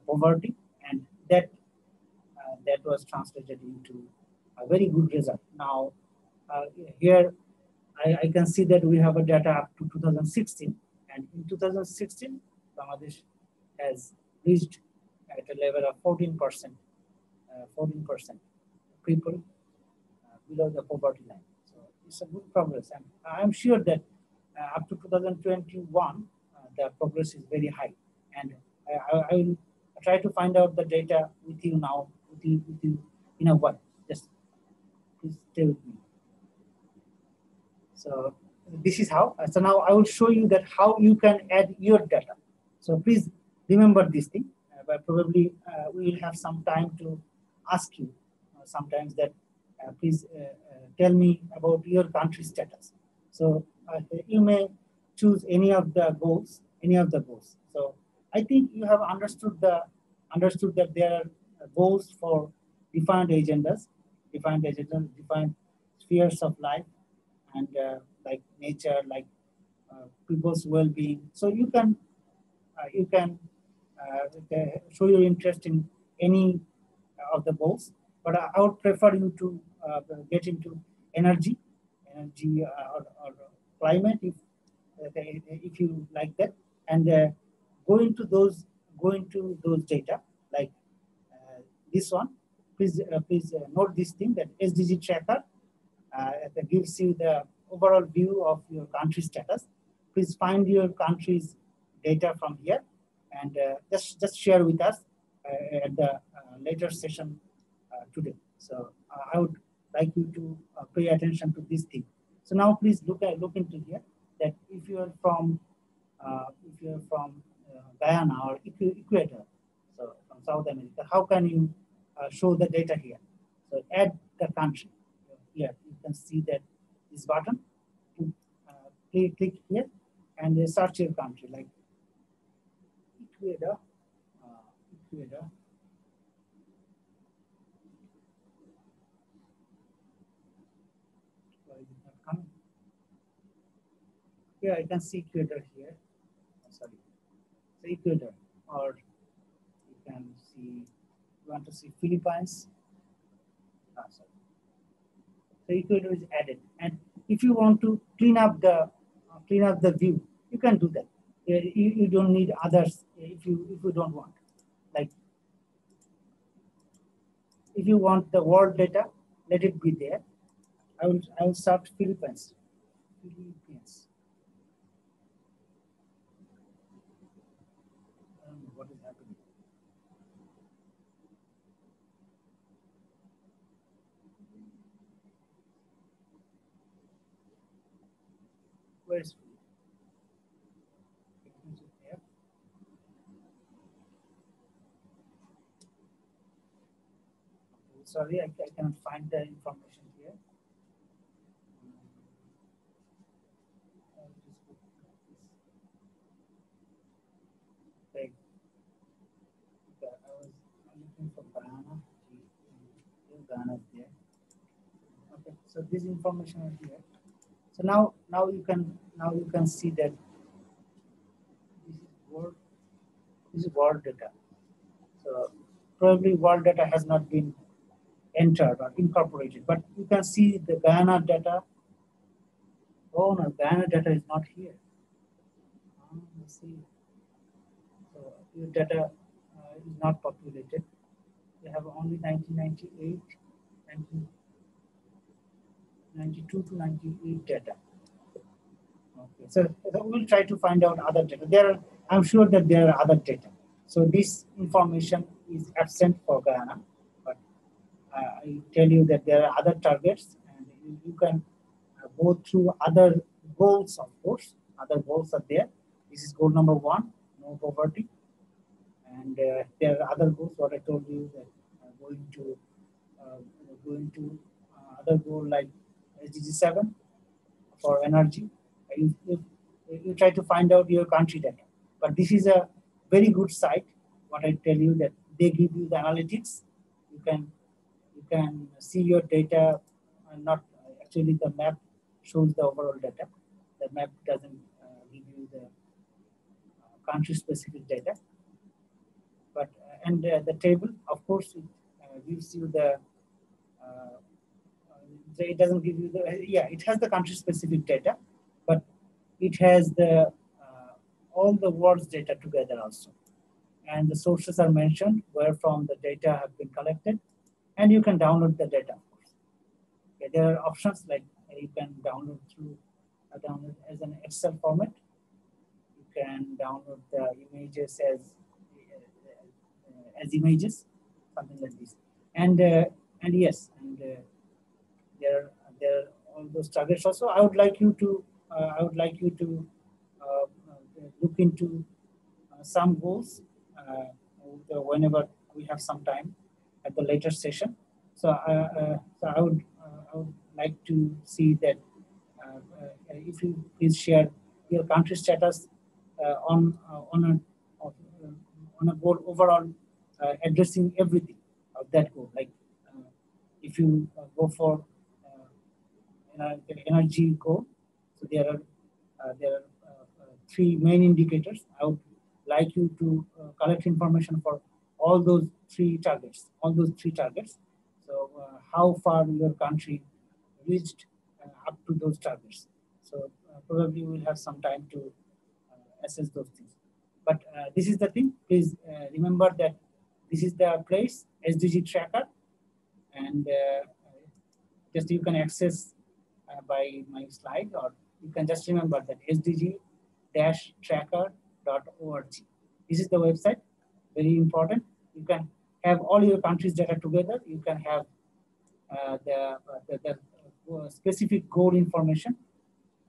poverty, and that was translated into a very good result. Now, here I can see that we have a data up to 2016, and in 2016, Bangladesh has reached at a level of 14%, 14% people below the poverty line. So it's a good progress, and I'm sure that up to 2021, the progress is very high. And I will try to find out the data with you now, with you in a while. Just please stay with me. So this is how. So now I will show you that how you can add your data. So please remember this thing. But probably we will have some time to ask you sometimes that please tell me about your country status. So you may choose any of the goals, So I think you have understood that there are goals for defined agendas, defined spheres of life, and like nature, like people's well-being. So you can show your interest in any of the goals, but I would prefer you to get into energy or climate if you like that, and go into those data like this one. Please note this thing, that SDG tracker that gives you the overall view of your country status. Please find your country's data from here, and just share with us at the later session today. So I would like you to pay attention to this thing. So now please look into here, that if you are from Guyana or Ecuador, so from South America, how can you show the data here? So add the country. Here you can see that this button. Click here and search your country, like Ecuador. Why is it not coming? Here I can see Ecuador here. Sorry, so Ecuador, or you can see. You want to see Philippines? Sorry. So Ecuador is added, and if you want to clean up the view, you can do that. You don't need others if you don't want. Like if you want the world data, let it be there. I will search Philippines. I don't know what is happening. Where is there? Sorry, I cannot find the information here. I was looking for Guyana. Guyana is there. Okay, so this information is here. So now you can see that this is world data. So probably world data has not been entered or incorporated, but you can see the Guyana data. Oh no, Guyana data is not here. Let's see. So your data is not populated. You have only 1998, 1992 to 98 data. Okay, so we'll try to find out other data. I'm sure that there are other data. So this information is absent for Guyana, but I tell you that there are other targets, and you can go through other goals, of course. Other goals are there. This is goal number 1, no poverty. And there are other goals, what I told you, that going to other goal like SDG 7 for energy. You try to find out your country data. But this is a very good site. What I tell you, that they give you the analytics. You can see your data, not actually the map shows the overall data. The map doesn't give you the country-specific data. But and the table, of course, it gives you the. It doesn't give you the. Yeah, it has the country-specific data, but it has the all the world's data together also, and the sources are mentioned where from the data have been collected, and you can download the data. Of course, okay, there are options like you can download through download as an Excel format. You can download the images as images, something like this, and yes, and there are all those targets also. I would like you to look into some goals whenever we have some time at the later session. So, so I would like to see that if you please share your country status on a goal overall, addressing everything of that goal. Like if you go for energy goal, so there are three main indicators. I would like you to collect information for all those three targets. So how far your country reached up to those targets. So probably we'll have some time to assess those things. But this is the thing. Please remember that this is the place SDG tracker, and just you can access by my slide, or you can just remember that sdg-tracker.org. This is the website, very important. You can have all your countries' data together. You can have the specific goal information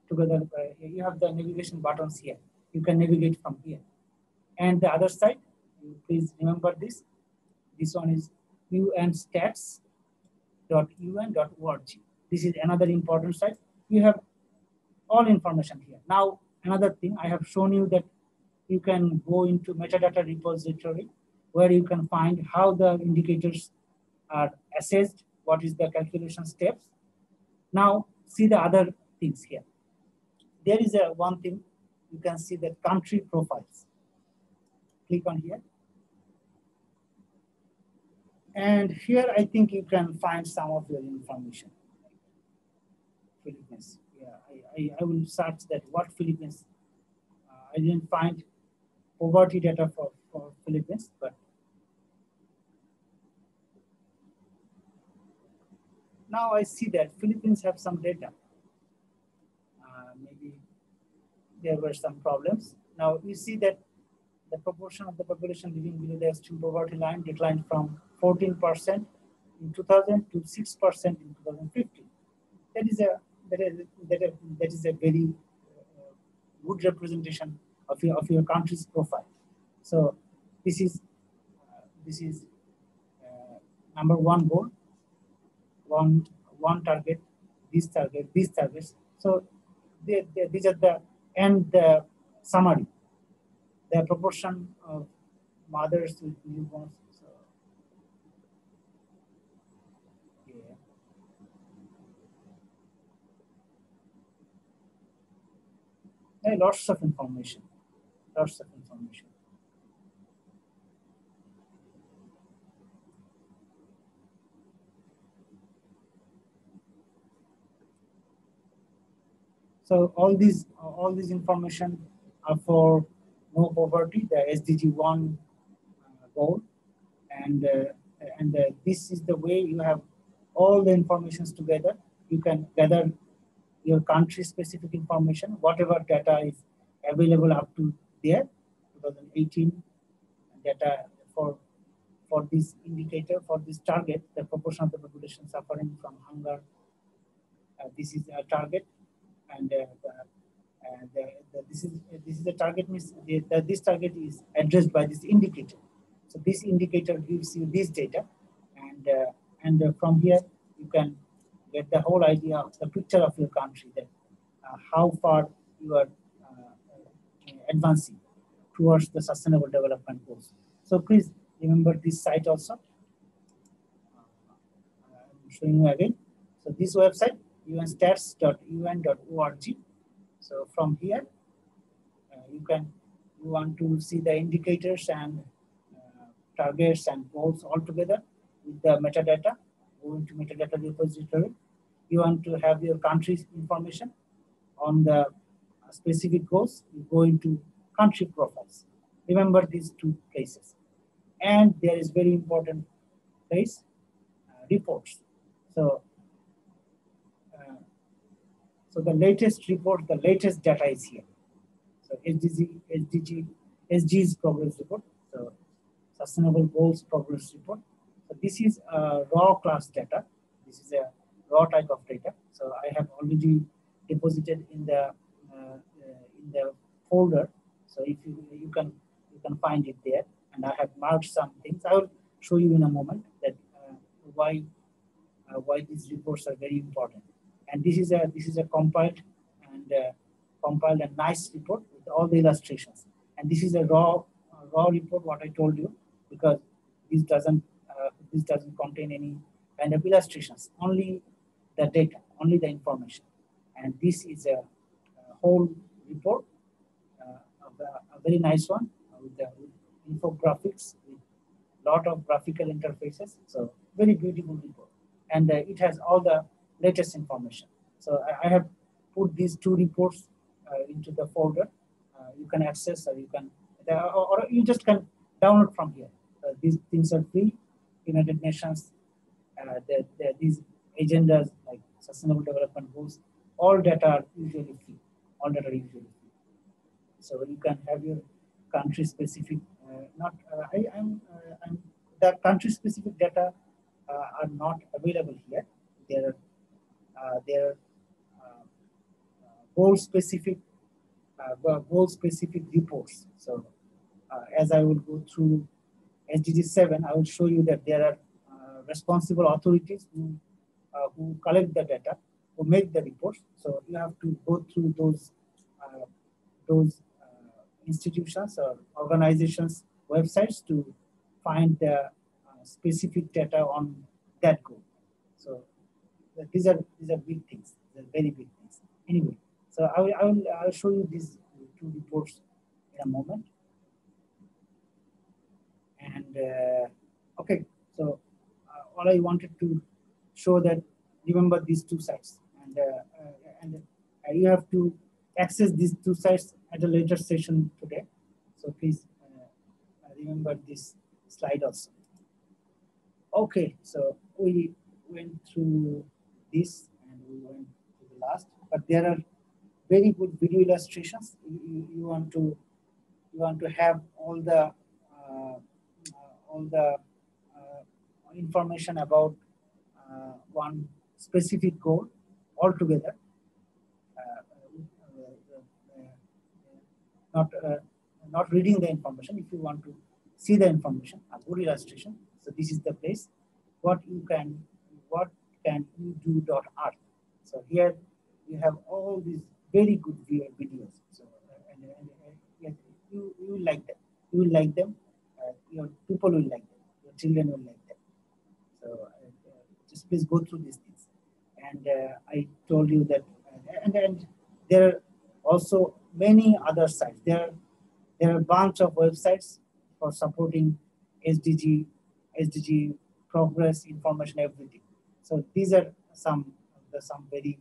together. You have the navigation buttons here. You can navigate from here. And the other side, please remember this. This one is unstats.un.org. This is another important site. You have all information here. Now, another thing, I have shown you that you can go into metadata repository where you can find how the indicators are assessed, what is the calculation steps. Now, see the other things here. There is one thing, you can see the country profiles. Click on here. And here, I think you can find some of your information. Philippines. Yeah, I will search that. What Philippines? I didn't find poverty data for Philippines, but now I see that Philippines have some data. Maybe there were some problems. Now you see that the proportion of the population living below the extreme poverty line declined from 14% in 2000 to 6% in 2015. That is a very good representation of your country's profile. So this is number one goal, one target, these targets. So these are the summary. The proportion of mothers with newborns. So, yeah. There are lots of information. So all these information are for no poverty, the SDG 1 goal, and this is the way you have all the informations together. You can gather your country-specific information, whatever data is available up to there, 2018 data for this indicator, for this target, the proportion of the population suffering from hunger. This is a target, and this is the target. Means this target is addressed by this indicator. So this indicator gives you this data, and from here you can get the whole idea of the picture of your country, that how far you are advancing towards the sustainable development goals. So please remember this site also. showing you again. So this website, unstats.un.org. So from here, you want to see the indicators and targets and goals all together with the metadata. Go into metadata repository. You want to have your country's information on the specific goals. You go into country profiles. Remember these two places. And there is very important place, reports. So, so the latest report, the latest data is here. So SDGs progress report. So Sustainable Goals Progress Report. So this is raw class data. This is a raw type of data. So I have already deposited in the folder. So if you can find it there, and I have marked some things. I will show you in a moment that why these reports are very important. And this is a compiled and nice report with all the illustrations. And this is a raw report, what I told you, because this doesn't contain any kind of illustrations, only the data, only the information. And this is a whole report, a very nice one with infographics, with lot of graphical interfaces. So very beautiful report, and it has all the latest information. So I have put these two reports into the folder. You can access, or you can, or you just can download from here. These things are free. United Nations, these agendas like Sustainable Development Goals, all data are usually free. All data are usually free. So you can have your country specific. The country specific data are not available here. There are goal specific reports. So as I will go through SDG 7, I will show you that there are responsible authorities who collect the data, who make the reports. So you have to go through those institutions or organizations' websites to find the specific data on that goal. So these are big things. They're very big things. Anyway, so I'll show you these two reports in a moment. And okay, so all I wanted to show that, remember these two sites, and you have to access these two sites at a later session today. So please remember this slide also. Okay, so we went through this and we went to the last, but there are very good video illustrations. You want to have all the information about one specific goal all together. Not reading the information. If you want to see the information, a good illustration. So this is the place. What can you do.earth. So here you have all these very good videos. So and you will like them. You will like them. Your people will like them. Your children will like them. So just please go through these things. And I told you that, and there are also many other sites. There are a bunch of websites for supporting SDG progress, information, everything. So these are some very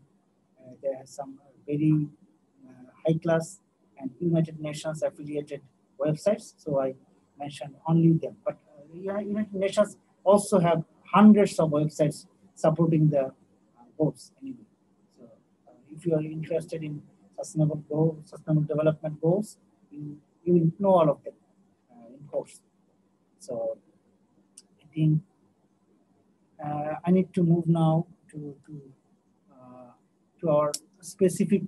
high class and United Nations affiliated websites. So I mentioned only them, but United Nations also have hundreds of websites supporting the goals anyway. So if you are interested in sustainable development goals, you will know all of them in course. So I think I need to move now to our specific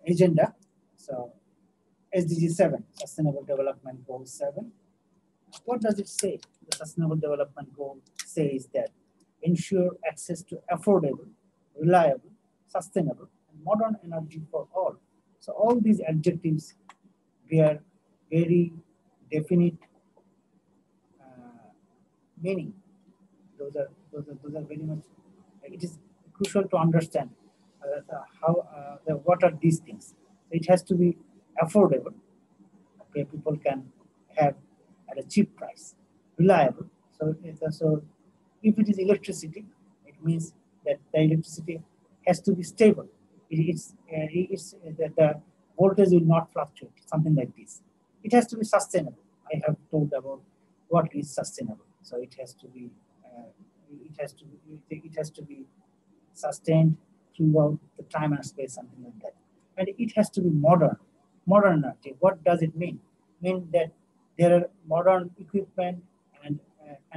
agenda. So SDG 7, Sustainable Development Goal 7. What does it say? The Sustainable Development Goal says that ensure access to affordable, reliable, sustainable, and modern energy for all. So all these adjectives bear very definite meaning. those are very much. It is crucial to understand what are these things. It has to be affordable. Okay, people can have at a cheap price, reliable. So if it is electricity, it means that the electricity has to be stable. It's that the voltage will not fluctuate, something like this. It has to be sustainable. I have told about what is sustainable. So it has to be sustained throughout the time and space, something like that. And it has to be modern energy. What does it mean? Mean that there are modern equipment and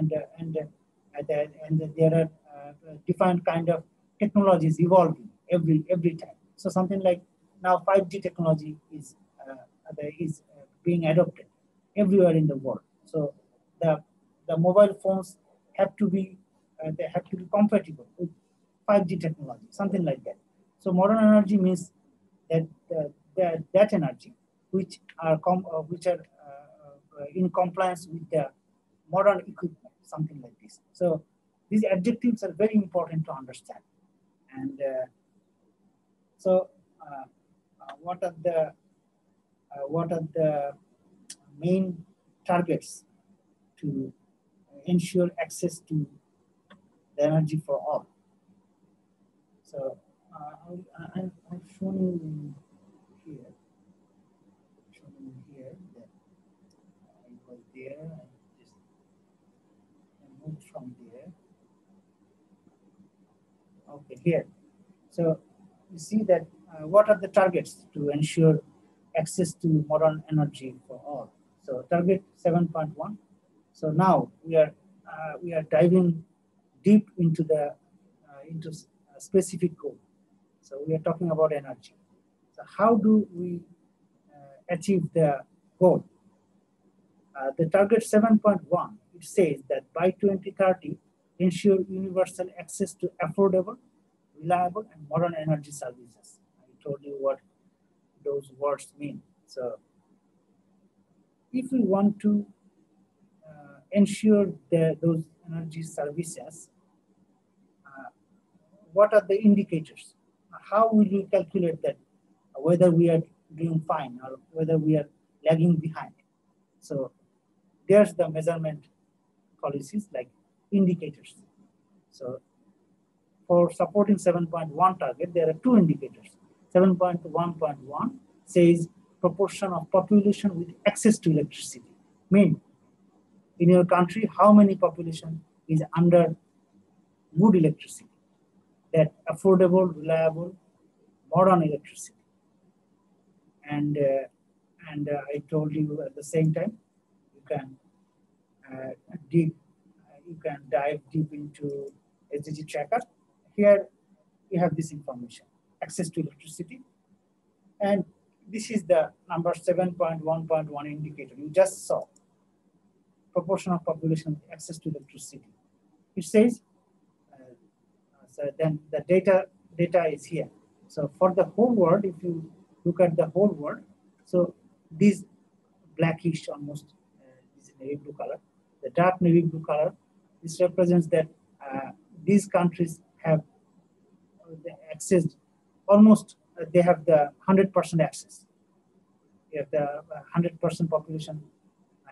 there are different kind of technologies evolving every time. So something like now 5G technology is being adopted everywhere in the world. So the mobile phones have to be compatible with 5G technology, something like that. So modern energy means that that energy which are in compliance with the modern equipment, something like this. So these adjectives are very important to understand. And what are the main targets to ensure access to the energy for all? So I've shown you here. That I was there. I moved from there. Okay, here. So you see that what are the targets to ensure access to modern energy for all? So target 7.1. So now we are diving deep into the into a specific goal. So we are talking about energy. So how do we achieve the goal? The target 7.1, it says that by 2030, ensure universal access to affordable, reliable, and modern energy services. I told you what those words mean. So if we want to ensure those energy services, what are the indicators? How will we calculate that, whether we are doing fine or whether we are lagging behind? So there's the measurement policies like indicators. So for supporting 7.1 target, there are two indicators. 7.1.1 says proportion of population with access to electricity. Mean, in your country, how many population is under good electricity, that affordable, reliable, modern electricity. And I told you at the same time, you can dive deep into SDG tracker. Here you have this information, access to electricity. And this is the number 7.1.1 indicator. You just saw proportion of population with access to electricity. It says, so then the data is here. So for the whole world, if you look at the whole world, so this blackish almost, this navy blue color, the dark navy blue color, this represents that these countries have access, almost they have the 100% access. They have the 100% population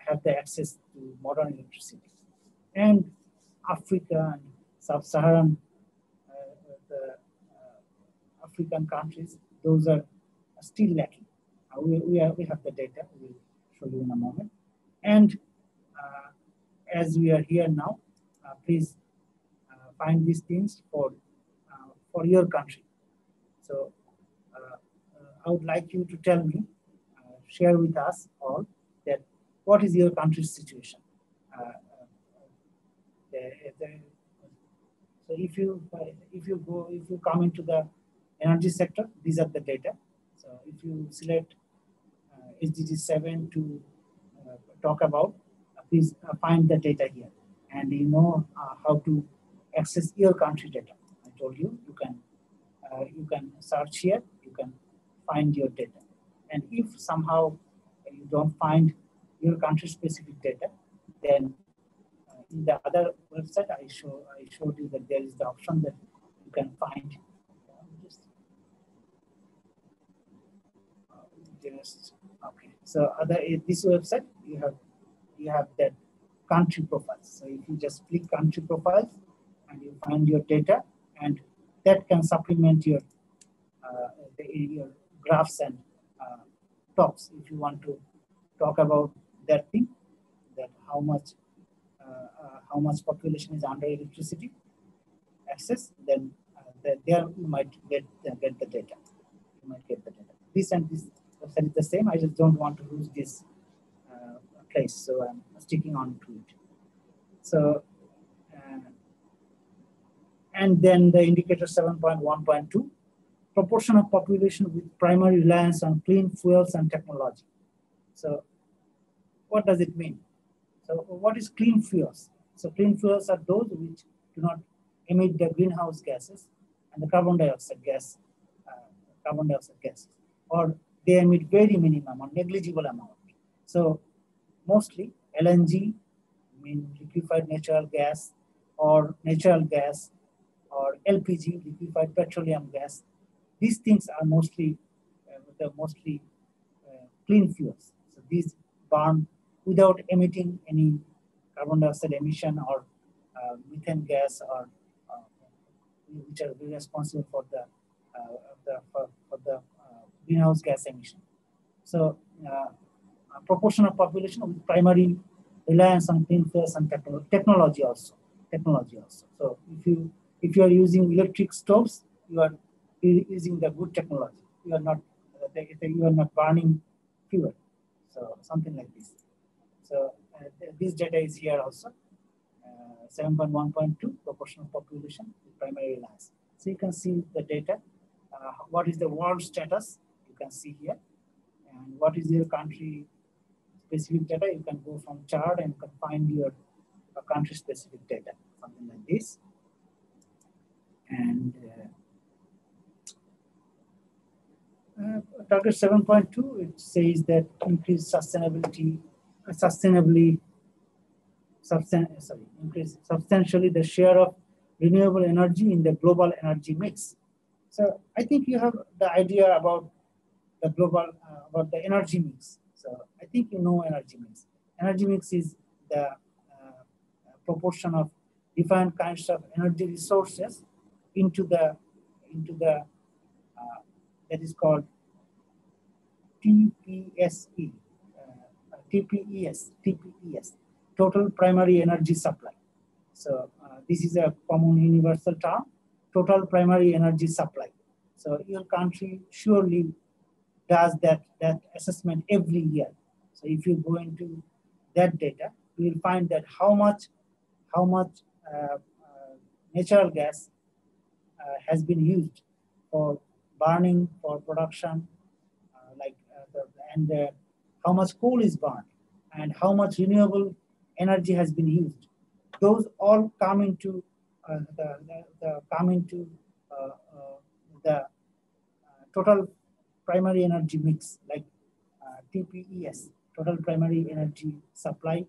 have the access to modern electricity. And Africa and sub-Saharan African countries, those are still lacking. We have the data, we'll show you in a moment. And as we are here now, please find these things for your country. So I would like you to tell me, share with us all that what is your country's situation. So if you come into the energy sector, these are the data. So if you select SDG 7 to talk about, please find the data here, and you know how to access your country data. I told you you can search here, you can find your data, and if somehow you don't find your country specific data, then in the other website, I showed you that there is the option that you can find. Okay. So this website you have that country profiles. So if you just click country profiles and you find your data, and that can supplement your your graphs and talks. If you want to talk about that thing, that how much population is under electricity access, then there you might get the data. You might get the data. This and this website is the same. I just don't want to lose this place, so I'm sticking on to it. So, and then the indicator 7.1.2, proportion of population with primary reliance on clean fuels and technology. So, what does it mean? So, what is clean fuels? So, clean fuels are those which do not emit the greenhouse gases and the carbon dioxide gases, or they emit very minimum or negligible amount. So, mostly LNG, liquefied natural gas, or natural gas, or LPG, liquefied petroleum gas. These things are mostly clean fuels. So these burn without emitting any carbon dioxide emission or methane gas, or which are responsible for the greenhouse gas emission. So proportion of population with primary reliance on clean fuels and technology also. So if you are using electric stoves, you are using the good technology. You are not burning fuel. So something like this. So this data is here also. 7.1.2 proportion of population with primary reliance. So you can see the data. What is the world status? You can see here. And what is your country specific data? You can go from chart and you can find your country specific data, something like this. And target 7.2, it says that increase increase substantially the share of renewable energy in the global energy mix. So I think you have the idea about the global, about the energy mix. So I think you know energy mix. Energy mix is the proportion of different kinds of energy resources into the that is called TPSE, TPES, total primary energy supply. So this is a common universal term, total primary energy supply. So your country surely does that assessment every year. So if you go into that data, you will find that how much natural gas has been used for burning, for production, and how much coal is burned, and how much renewable energy has been used. Those all come into the total primary energy mix, like TPES, total primary energy supply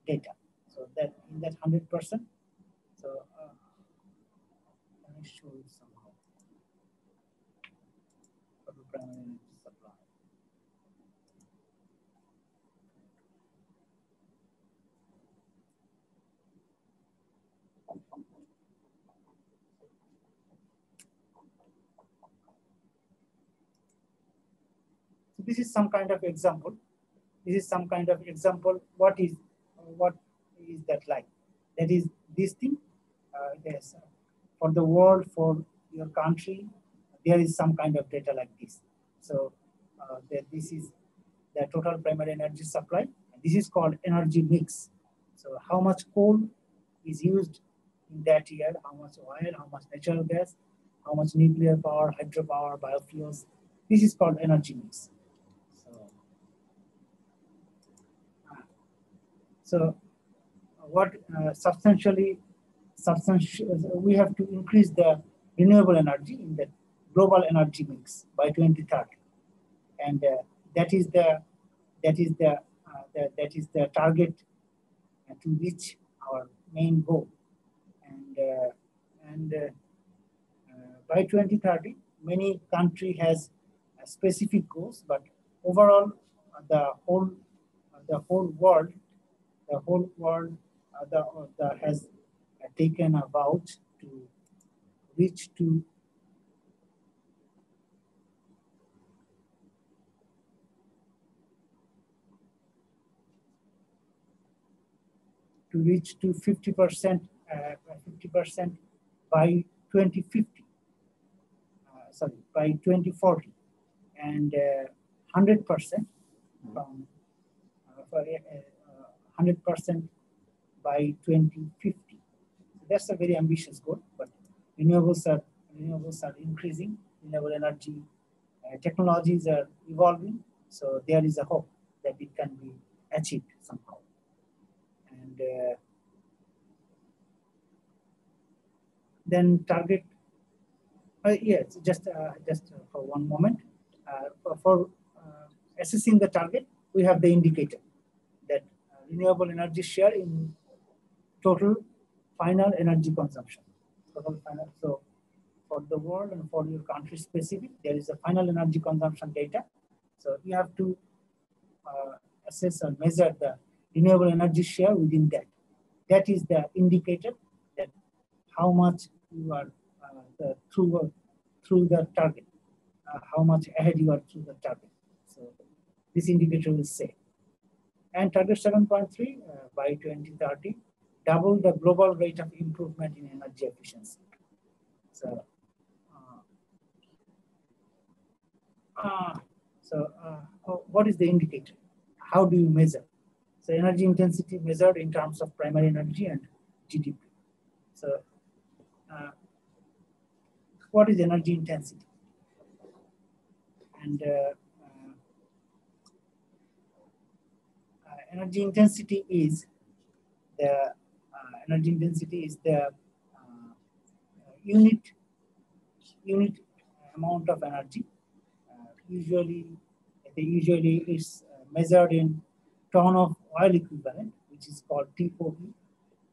data. So that in that 100%. So let me show you somehow. Total primary energy supply. So this is some kind of example. What is that like? That is this thing. Yes, for the world, for your country, there is some kind of data like this. So this is the total primary energy supply. This is called energy mix. So how much coal is used in that year, how much oil, how much natural gas, how much nuclear power, hydropower, biofuels. This is called energy mix. So what we have to increase the renewable energy in the global energy mix by 2030, and that is the target to reach our main goal. And by 2030, many country has specific goals, but overall, the whole world has taken a vow to reach to reach to 50% by 2050. Sorry, by 2040, and 100% from 100% by 2050. So that's a very ambitious goal, but renewables are increasing. Renewable energy technologies are evolving, so there is a hope that it can be achieved somehow. And then target. Yes, just for one moment. For assessing the target, we have the indicator that renewable energy share in total final energy consumption. So for the world and for your country specific, there is a final energy consumption data. So you have to assess and measure the renewable energy share within that. That is the indicator that how much you are through the target, how much ahead you are through the target. So this indicator will say. And target 7.3 by 2030, double the global rate of improvement in energy efficiency. So, what is the indicator? How do you measure? So energy intensity measured in terms of primary energy and GDP. So what is energy intensity? And energy intensity is the unit amount of energy. Usually is measured in ton of oil equivalent, which is called TOE.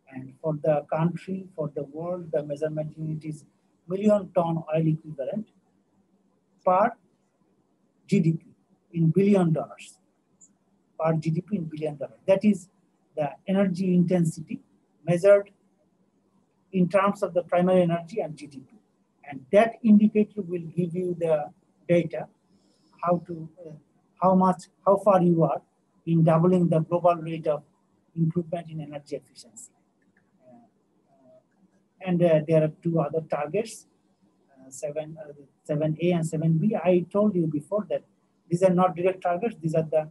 And for the country, for the world, the measurement unit is million ton oil equivalent per GDP in $1 billion. Per GDP in $1 billion. That is the energy intensity measured in terms of the primary energy and GDP. And that indicator will give you the data how far you are in doubling the global rate of improvement in energy efficiency. And there are two other targets, 7A and 7B. I told you before that these are not direct targets, these are the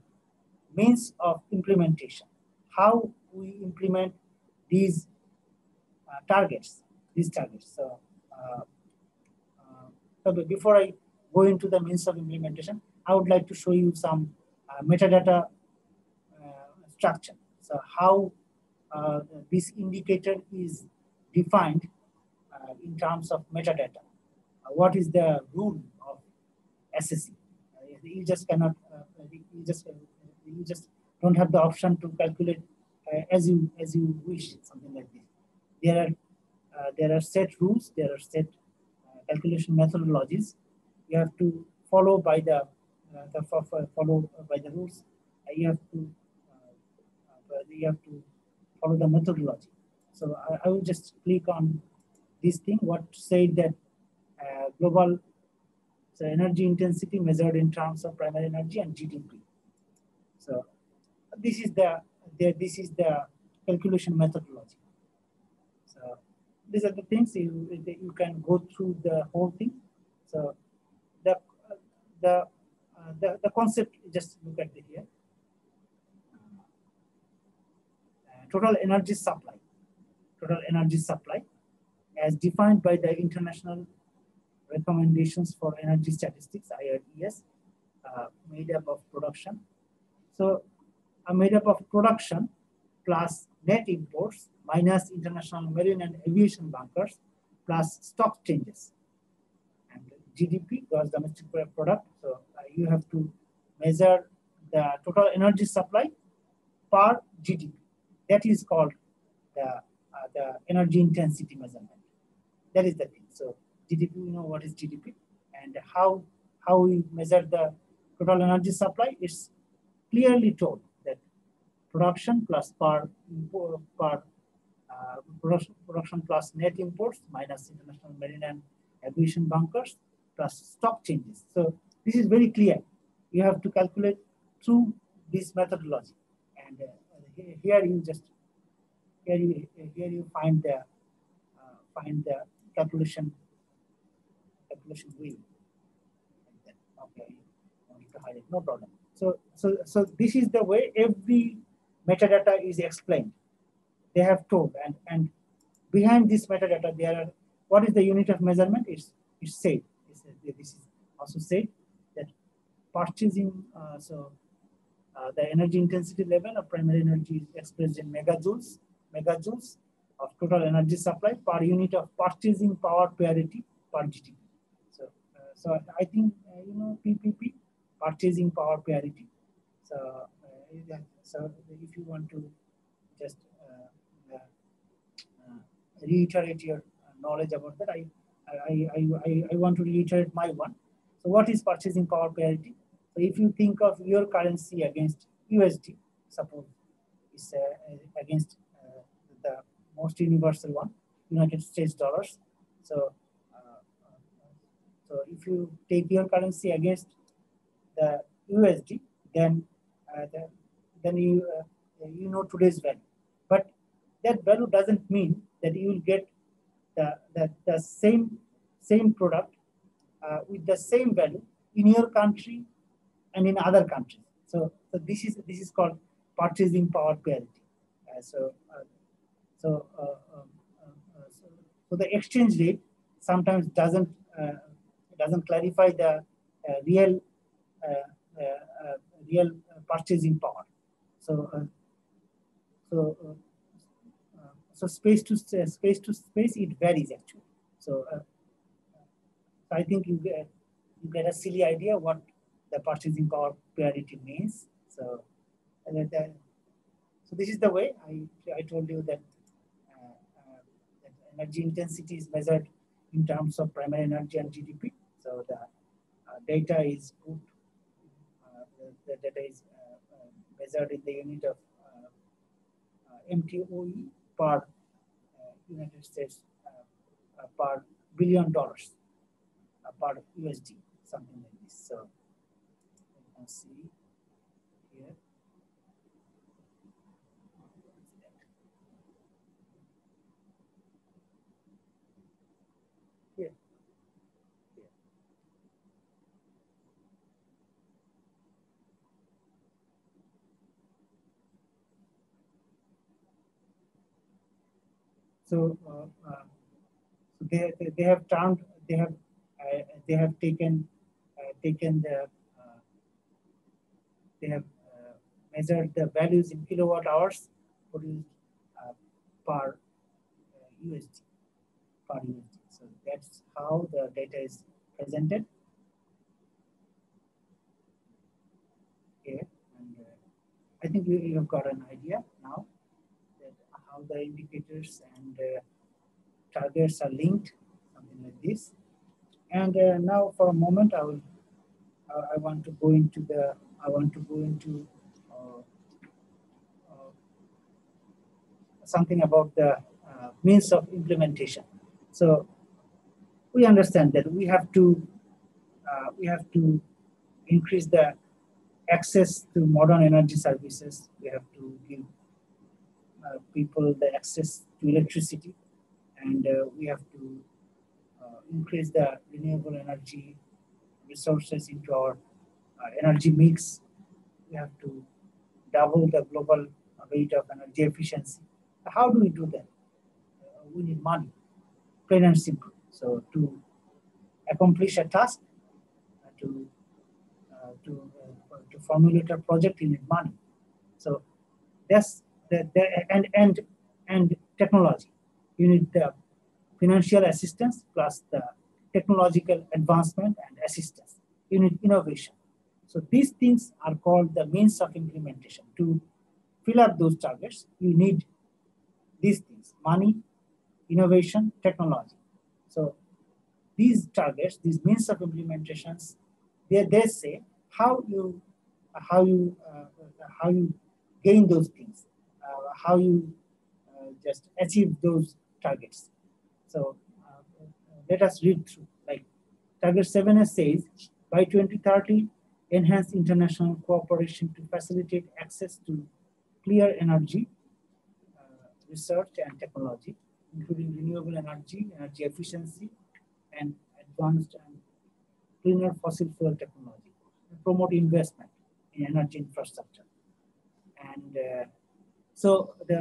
means of implementation. How we implement these targets. So, before I go into the means of implementation, I would like to show you some metadata structure. So how this indicator is defined in terms of metadata. What is the rule of assessing? You just cannot. You just don't have the option to calculate as you wish, something like this. There are set rules. There are set calculation methodologies. You have to follow by the rules. You have to follow the methodology. So I will just click on this thing. What said that global energy intensity measured in terms of primary energy and GDP. So this is the calculation methodology. So these are the things you can go through the whole thing. So the concept, just look at it here. Total energy supply as defined by the International Recommendations for Energy Statistics, IRES, made up of production. So made up of production plus net imports minus international marine and aviation bunkers plus stock changes. And GDP, gross domestic product. So you have to measure the total energy supply per GDP. That is called the the energy intensity measurement. That is the thing. So GDP, we know what is GDP, and how we measure the total energy supply. It's clearly told that production plus production plus net imports minus international marine and aviation bunkers plus stock changes. So this is very clear. You have to calculate through this methodology, and here you find the calculation wheel. Okay, I need to hide it. No problem. So this is the way every metadata is explained. They have told, and behind this metadata, there are what is the unit of measurement? It's said. This is also said that purchasing. The energy intensity level of primary energy is expressed in megajoules of total energy supply per unit of purchasing power parity per GDP. So I think PPP, purchasing power parity. So if you want to just reiterate your knowledge about that, I want to reiterate my one. So what is purchasing power parity? So if you think of your currency against USD, suppose it's against the most universal one, United States dollars. So if you take your currency against the USD, then you know today's value. But that value doesn't mean that you will get the same product with the same value in your country and in other countries. So this is called purchasing power parity. So the exchange rate sometimes doesn't clarify the real purchasing power. So space to space it varies actually. So I think you get a silly idea what the purchasing power parity means. So this is the way I told you that energy intensity is measured in terms of primary energy and GDP. So the data is good. The data is measured in the unit of MTOE per United States per $1 billion per USD, something like this. So you can see here. Here. So they have termed they have taken the they have measured the values in kilowatt hours produced per USD per USD. So that's how the data is presented. Okay, and I think you have got an idea now that how the indicators and targets are linked, something like this. And now, for a moment, I want to go into something about the means of implementation. So we understand that we have to increase the access to modern energy services. We have to give people the access to electricity, and we have to increase the renewable energy resources into our energy mix. We have to double the global rate of energy efficiency. How do we do that? We need money, plain and simple. So to accomplish a task, to formulate a project, you need money. So that's and technology. You need the financial assistance plus the technological advancement and assistance. You need innovation. So these things are called the means of implementation. To fill up those targets, you need these things: money, innovation, technology. So these targets, these means of implementations, they say how you gain those things, how you just achieve those targets. So let us read through. Like target 7S says, by 2030, enhance international cooperation to facilitate access to clear energy, research and technology, including renewable energy, energy efficiency, and advanced and cleaner fossil fuel technology, and promote investment in energy infrastructure. And so the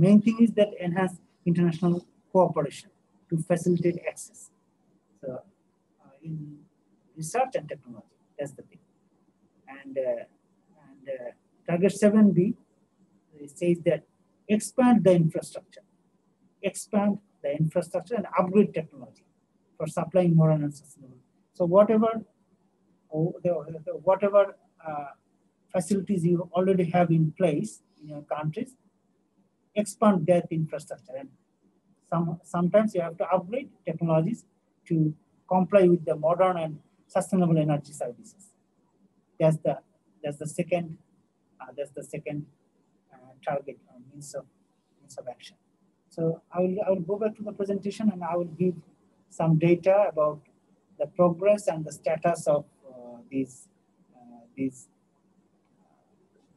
main thing is that enhance international cooperation to facilitate access. So in research and technology, that's the thing. And target 7B says that expand the infrastructure and upgrade technology for supplying modern and sustainable. So whatever facilities you already have in place in your countries, expand that infrastructure, and sometimes you have to upgrade technologies to comply with the modern and sustainable energy services. That's the second target or means of action. So I will go back to the presentation and I will give some data about the progress and the status of these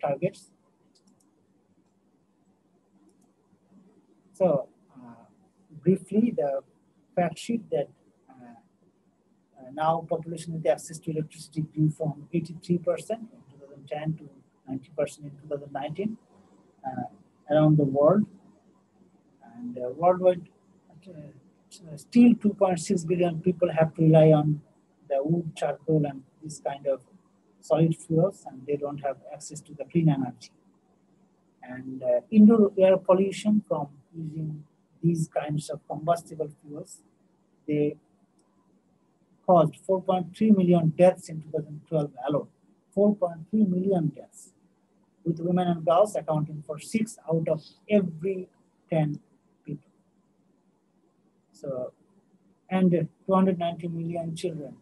targets. So briefly, the fact sheet that now population with access to electricity grew from 83% in 2010 to 90% in 2019 around the world. And worldwide, still 2.6 billion people have to rely on the wood, charcoal, and this kind of solid fuels, and they don't have access to the clean energy. And indoor air pollution from using these kinds of combustible fuels, they caused 4.3 million deaths in 2012 alone. 4.3 million deaths, with women and girls accounting for 6 out of every 10 people. So, and 290 million children,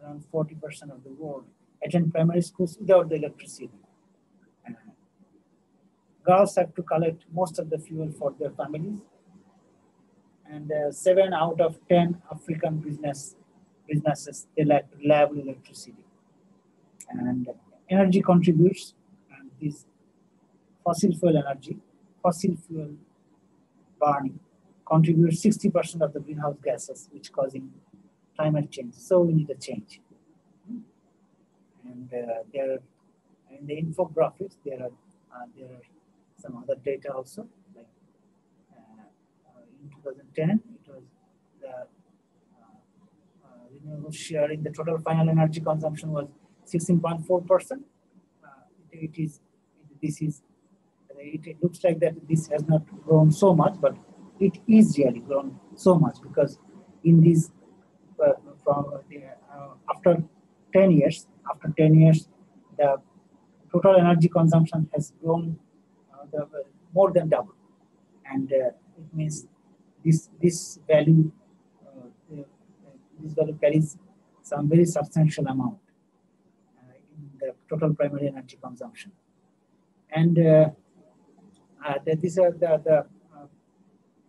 around 40% of the world, attend primary schools without the electricity. Girls have to collect most of the fuel for their families. And 7 out of 10 African businesses, they lack reliable electricity. And energy contributes, and this fossil fuel burning contributes 60% of the greenhouse gases, which causing climate change. So we need a change. And there are, in the infographics, there are some other data also. Like in 2010, it was the renewable share in the total final energy consumption was 16.4%. It looks like that this has not grown so much, but it is really grown so much, because in this after 10 years, the total energy consumption has grown more than double, and it means this value carries some very substantial amount in the total primary energy consumption. And the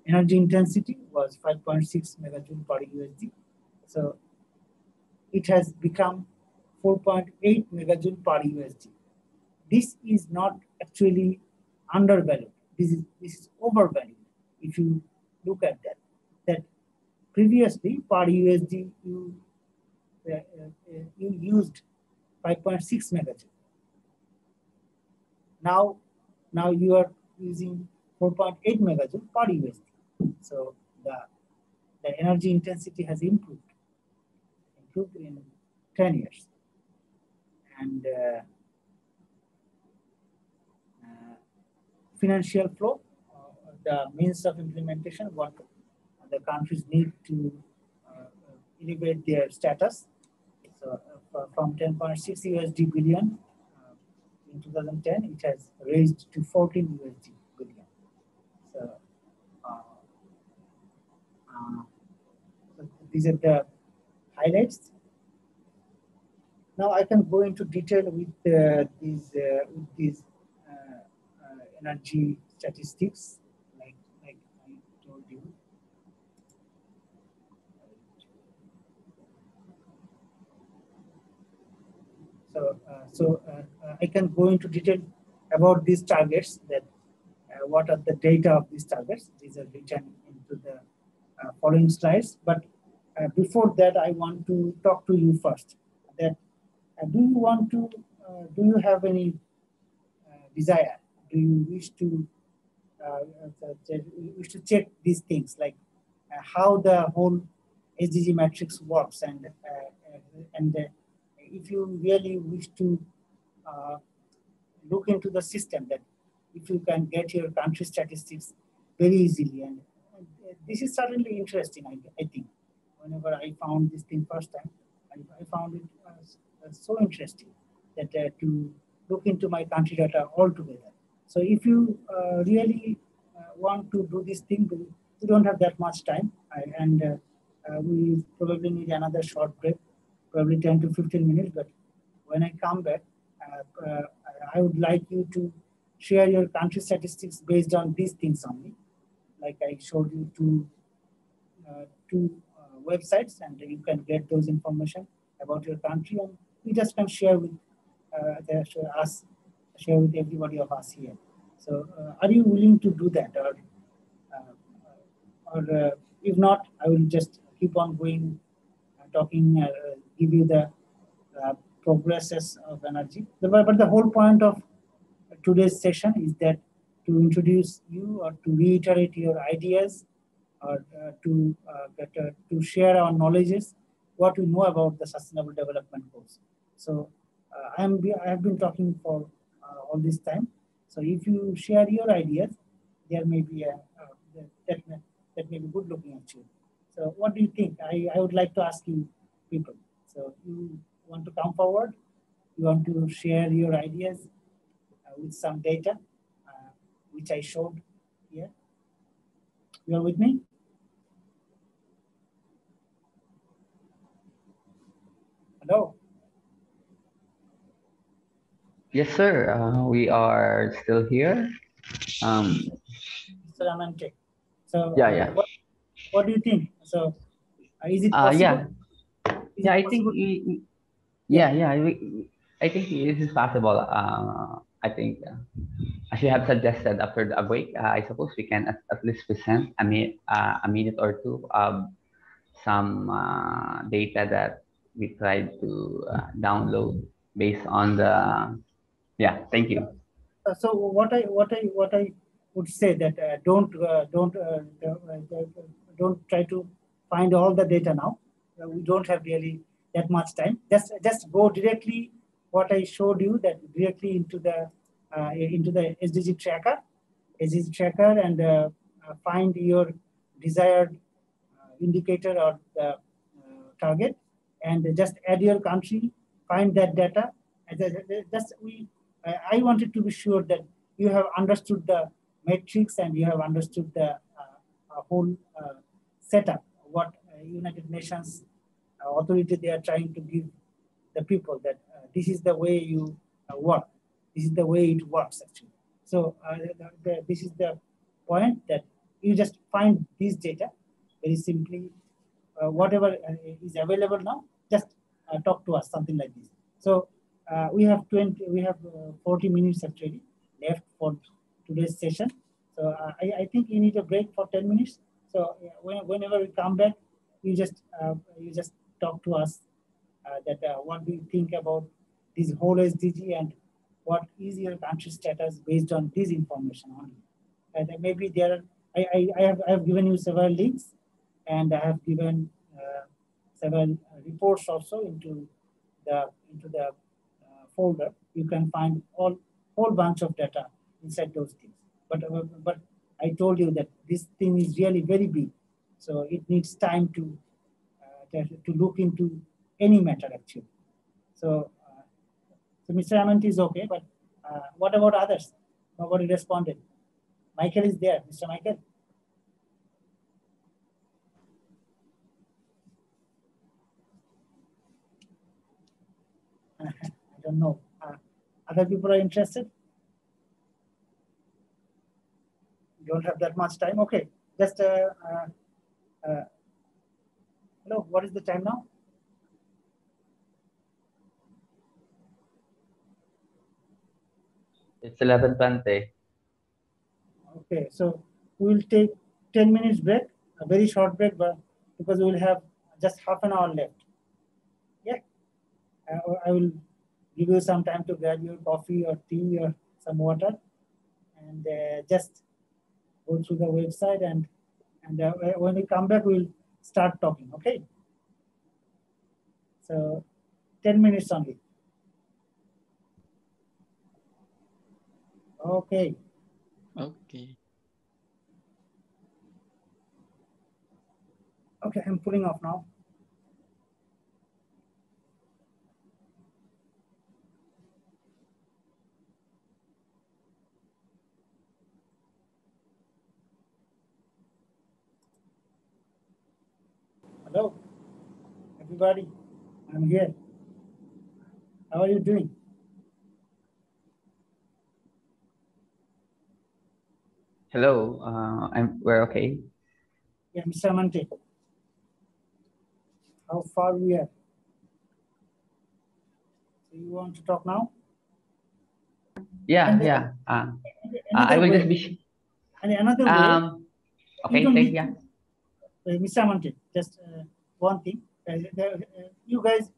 energy intensity was 5.6 megajoule per USD. So it has become 4.8 megajoule per USD. This is not actually undervalued. This is overvalued. If you look at that previously per USD you used 5.6 megajoule. Now you are using 4.8 megajoule per USD. So the energy intensity has improved in 10 years. And financial flow, the means of implementation, what the countries need to elevate their status. So from 10.6 USD billion in 2010, it has raised to 14 USD billion. So these are the highlights. Now I can go into detail with these energy statistics, like I told you. So I can go into detail about these targets, that what are the data of these targets. These are written into the following slides. But before that, I want to talk to you first. That do you have any desire? Do you wish to check these things, like how the whole SDG matrix works, and if you really wish to look into the system, that if you can get your country statistics very easily, and this is certainly interesting. I think whenever I found this thing first time, I found it so interesting that to look into my country data altogether. So if you really want to do this thing, we don't have that much time, and we probably need another short break, probably 10 to 15 minutes. But when I come back, I would like you to share your country statistics based on these things only. Like I showed you two websites, and you can get those information about your country, and we just can share with share with everybody of us here. So, are you willing to do that, or if not, I will just keep on going, talking, give you the progresses of energy. But the whole point of today's session is that to introduce you, or to reiterate your ideas, or to share our knowledges, what we know about the Sustainable Development Goals. So I have been talking for all this time. So if you share your ideas, there may be that may be good looking at you. So what do you think? I would like to ask you people. So you want to come forward? You want to share your ideas with some data, which I showed here? You are with me? Hello? Yes, sir. We are still here. Mr. Amante. So Yeah. what do you think? So is it possible? Yeah. I think. I think this is possible. I think, as you have suggested, after the break, I suppose we can at least present a minute or two of some data that we tried to download based on the. Yeah. Thank you. So what I would say, that don't try to find all the data now. We don't have really that much time. Just go directly what I showed you, that directly into the SDG tracker, and find your desired indicator or the target, and just add your country, find that data. I wanted to be sure that you have understood the metrics, and you have understood the whole setup, what United Nations authority they are trying to give the people, that this is the way you work. This is the way it works, actually. So this is the point, that you just find this data very simply. Whatever is available now, just talk to us, something like this. So we have 40 minutes actually left for today's session. So I think you need a break for 10 minutes. So whenever we come back, you just talk to us that what do you think about this whole SDG, and what is your country status based on this information only. And maybe there are, I have given you several links, and I have given several reports also into the folder. You can find whole bunch of data inside those things. But I told you that this thing is really very big, so it needs time to look into any matter actually. So Mr. Amant is okay, but what about others? Nobody responded. Michael is there, Mr. Michael. don't know. Other people are interested? You don't have that much time? Okay, just hello, what is the time now? It's 11:20. Okay, so we will take 10 minutes break, a very short break, but because we will have just half an hour left. Yeah, I will give you some time to grab your coffee or tea or some water, and just go through the website, and when we come back, we'll start talking. Okay. So 10 minutes only. Okay. Okay. Okay, I'm pulling off now. Hello, everybody. I'm here. How are you doing? Hello, we're okay. Yeah, Mr. Amante. How far we are? So you want to talk now? Yeah, And yeah. another I will way, just be. and another way, Okay, you don't thank need yeah. to, Mr. Amante, just one thing. You guys,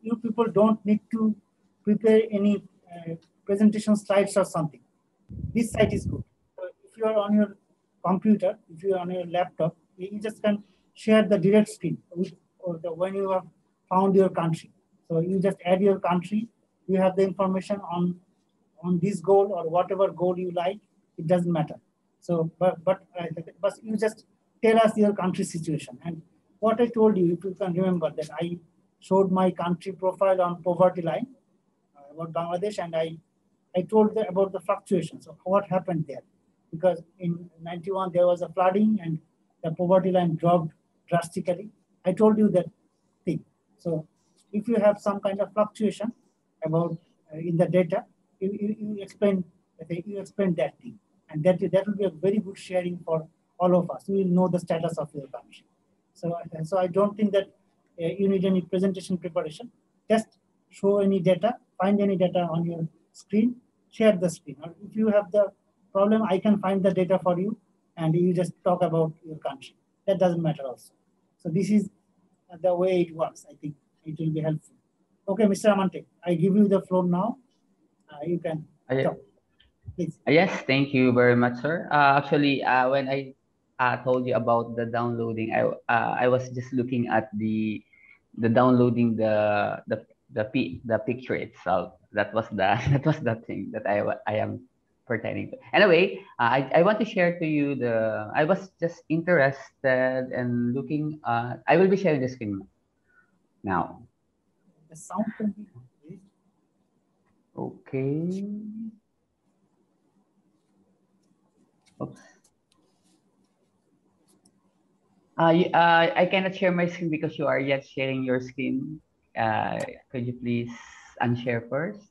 you people don't need to prepare any presentation slides or something. This site is good. So if you are on your computer, if you are on your laptop, you just can share the direct screen with, when you have found your country. So you just add your country. You have the information on this goal or whatever goal you like. It doesn't matter. So, but you just tell us your country situation. And what I told you, if you can remember, that I showed my country profile on poverty line about Bangladesh, and I told about the fluctuations of what happened there. Because in 91, there was a flooding and the poverty line dropped drastically. I told you that thing. So if you have some kind of fluctuation about in the data, you explain that thing. And that will be a very good sharing for all of us. We will know the status of your country. So I don't think that you need any presentation preparation. Just show any data, find any data on your screen, share the screen. Or if you have the problem, I can find the data for you, and you just talk about your country. That doesn't matter also. So this is the way it works. I think it will be helpful. Okay, Mr. Amante, I give you the floor now. You can talk, please. Yes, thank you very much, sir. Actually, when I told you about the downloading, I was just looking at the downloading the picture itself. That was the that was the thing that I am pertaining to. Anyway, I want to share to you I was just interested and looking. I will be sharing the screen now. The sound can be raised. Okay. Oops. I cannot share my screen because you are yet sharing your screen. Could you please unshare first?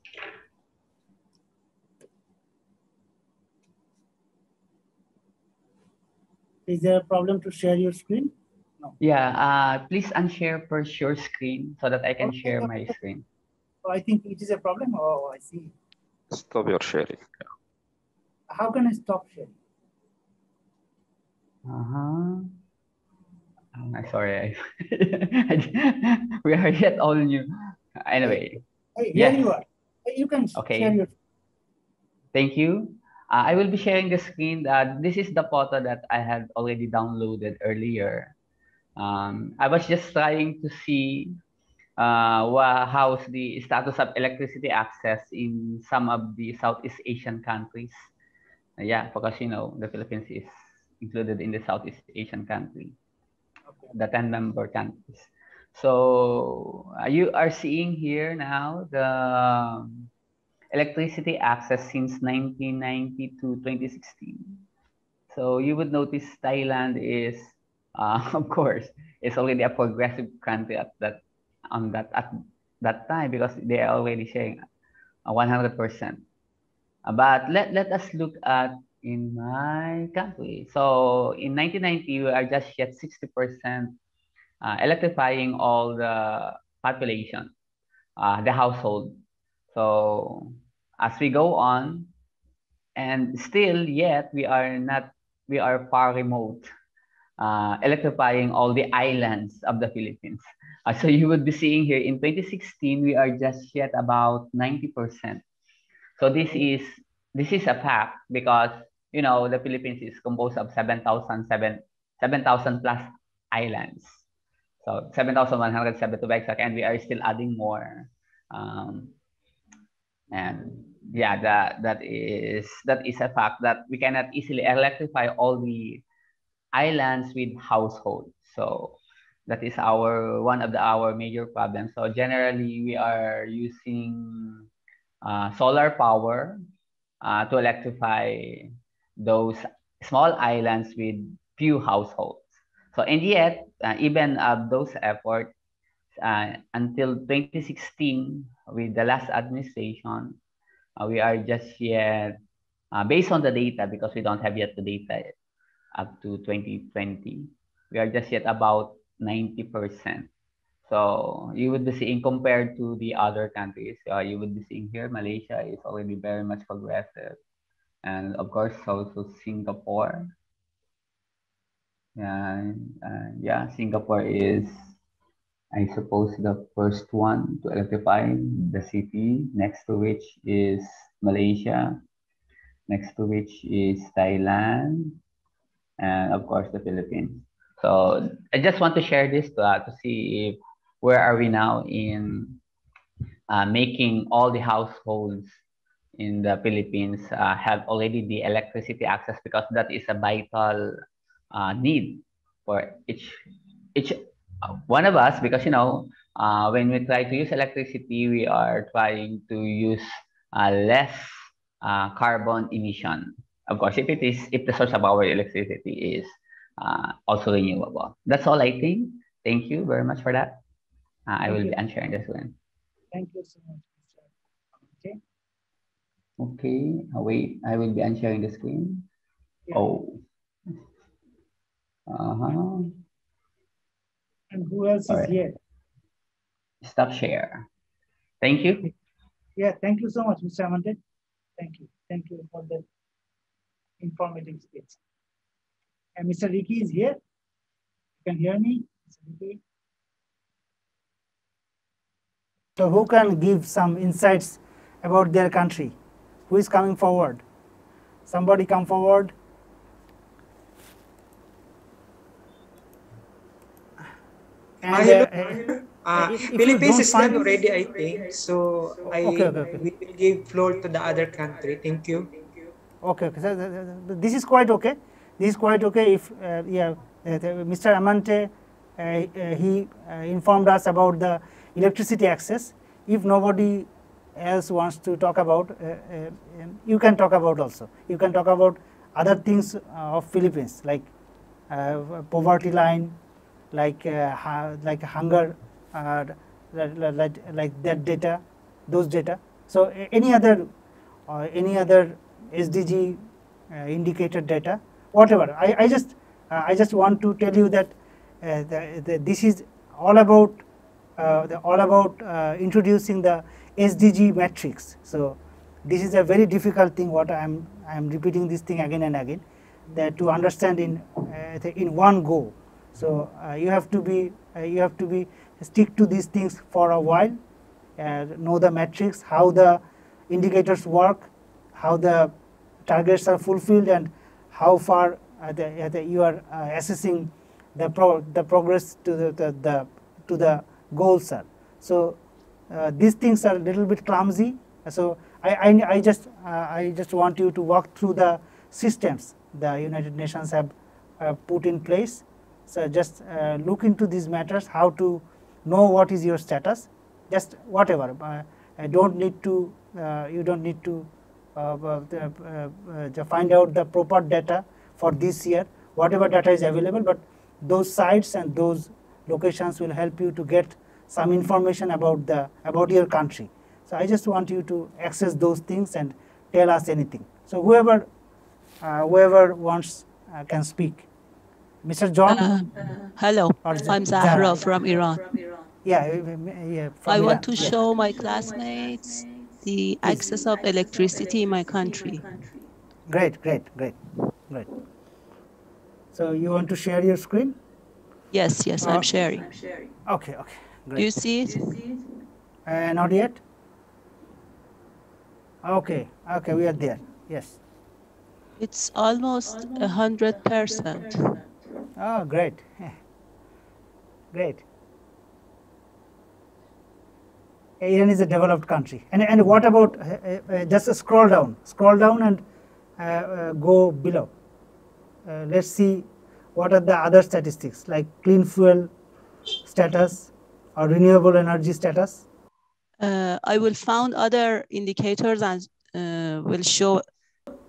Is there a problem to share your screen? No. Yeah, please unshare first your screen so that I can share my screen. Oh, I think it is a problem. Oh, I see. Stop your sharing. How can I stop sharing? I'm sorry. We are yet all new. Anyway. Hey, yes. Here you are. You can share your. Thank you. I will be sharing the screen. This is the photo that I had already downloaded earlier. I was just trying to see how's the status of electricity access in some of the Southeast Asian countries. Yeah, because the Philippines is included in the Southeast Asian country, the 10 member countries. So you are seeing here now the electricity access since 1990 to 2016. So you would notice Thailand is, of course, is already a progressive country at that time because they are already sharing 100%. But let us look at in my country. So in 1990, we are just yet 60% electrifying all the population, the household. So as we go on, and still yet we are far remote, electrifying all the islands of the Philippines. So you would be seeing here in 2016, we are just yet about 90%. So this is a fact because the Philippines is composed of 7,000 plus islands. So 7,107 to be exact, and we are still adding more. And yeah, that is a fact that we cannot easily electrify all the islands with households. So that is one of our major problems. So generally, we are using solar power to electrify those small islands with few households. So and yet, even those efforts, until 2016, with the last administration, we are just yet, based on the data, because we don't have yet the data up to 2020, we are just yet about 90%. So you would be seeing, compared to the other countries, you would be seeing here, Malaysia is already very much progressive. And of course, also Singapore. Yeah, Singapore is, I suppose, the first one to electrify the city, next to which is Malaysia, next to which is Thailand, and of course the Philippines. So I just want to share this to see if where are we now in making all the households in the Philippines have already the electricity access, because that is a vital need for each one of us, because when we try to use electricity, we are trying to use less carbon emission. Of course, if the source of our electricity is also renewable. That's all I think. Thank you very much for that. I will be answering this one. Thank you so much, Mr. Okay. Okay. Wait, I will be sharing the screen. Yeah. Oh. And who else is here? Stop share. Thank you. Yeah, thank you so much, Mr. Amante. Thank you. Thank you for the informative speech. And Mr. Ricky is here. You can hear me, Mr. Ricky? So who can give some insights about their country? Who is coming forward? Somebody come forward. And Philippines is done already, I think. So we will give floor to the other country. Thank you. Okay. So, this is quite okay. This is quite okay. If Mr. Amante, he informed us about the electricity access. If nobody else wants to talk about, you can talk about also. You can talk about other things of Philippines, like poverty line, like hunger, like that data, those data. So any other SDG indicator data, whatever. I just want to tell you that this is all about introducing the SDG matrix. So this is a very difficult thing. What I am repeating this thing again and again, that to understand in one go. So you have to be stick to these things for a while, know the metrics, how the indicators work, how the targets are fulfilled, and how far you are assessing the progress to the goals are. So these things are a little bit clumsy. So I just want you to walk through the systems the United Nations have put in place. So just look into these matters, how to know what is your status, just whatever. You don't need to find out the proper data for this year, whatever data is available, but those sites and those locations will help you to get some information about your country. So I just want you to access those things and tell us anything. So whoever wants can speak. Mr. John? Hello, I'm Zahra from Iran. Yeah, I want to show my classmates the access of electricity in my country. Great. So you want to share your screen? Yes, I'm sharing. Okay, great. Do you see it? Not yet? Okay, we are there, yes. It's almost 100%. Oh, great. Great. Iran is a developed country. And what about, just scroll down and go below. Let's see what are the other statistics like clean fuel status or renewable energy status. I will find other indicators and will show.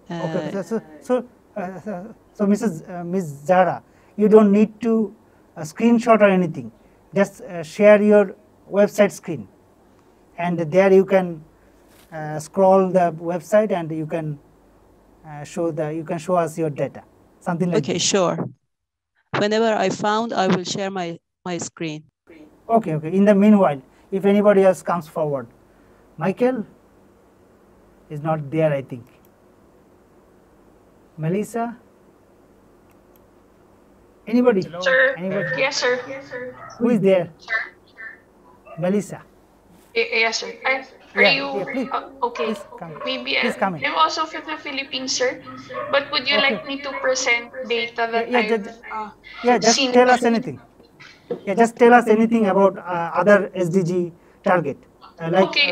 Okay, so Ms. Zara, you don't need to screenshot or anything. Just share your website screen, and there you can scroll the website and you can show us your data, something like. Okay, this. sure. Whenever I found, I will share my screen. Okay. In the meanwhile, if anybody else comes forward, Michael is not there, I think. Melissa? Anybody? Sir. Anybody? Yes, sir. Who is there? Sir. Melissa. Yes, sir. Are Yeah, you please, okay? please come. Maybe Please come in. I'm also from the Philippines, sir. But would you like me to present data that Just seen tell us before? anything. Just tell us anything about other SDG target. Okay.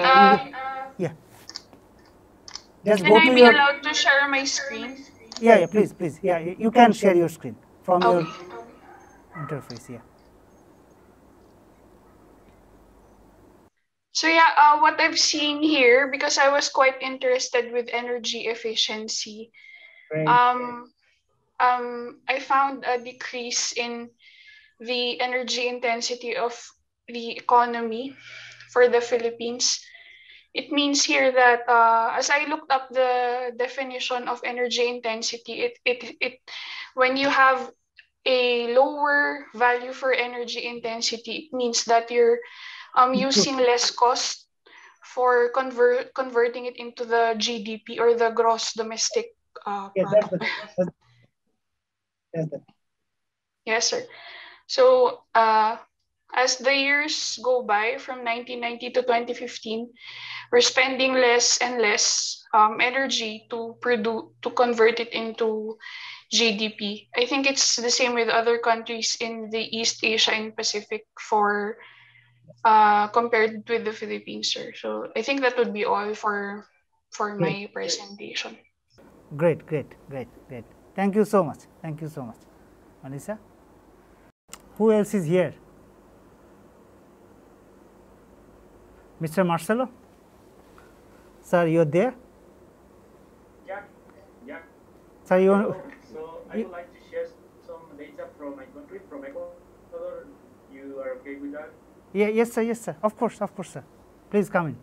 Just can go I to be your. allowed to share my screen? Please. Yeah, you can share your screen from your interface. Yeah. So what I've seen here, because I was quite interested with energy efficiency, I found a decrease in the energy intensity of the economy for the Philippines. It means here that as I looked up the definition of energy intensity, it when you have a lower value for energy intensity, it means that you're using less cost for converting it into the GDP or the gross domestic product. Yes, sir. So as the years go by from 1990 to 2015, we're spending less and less energy to convert it into GDP. I think it's the same with other countries in the East Asia and Pacific for compared with the Philippines, sir. So I think that would be all for my presentation. Great. Thank you so much. Melissa. Who else is here? Mr. Marcelo? Sir, you're there? Yeah. Sir, you want? So I would like to share some data from my country, from Ecuador. You are okay with that? Yes, sir. Of course, sir. Please come in.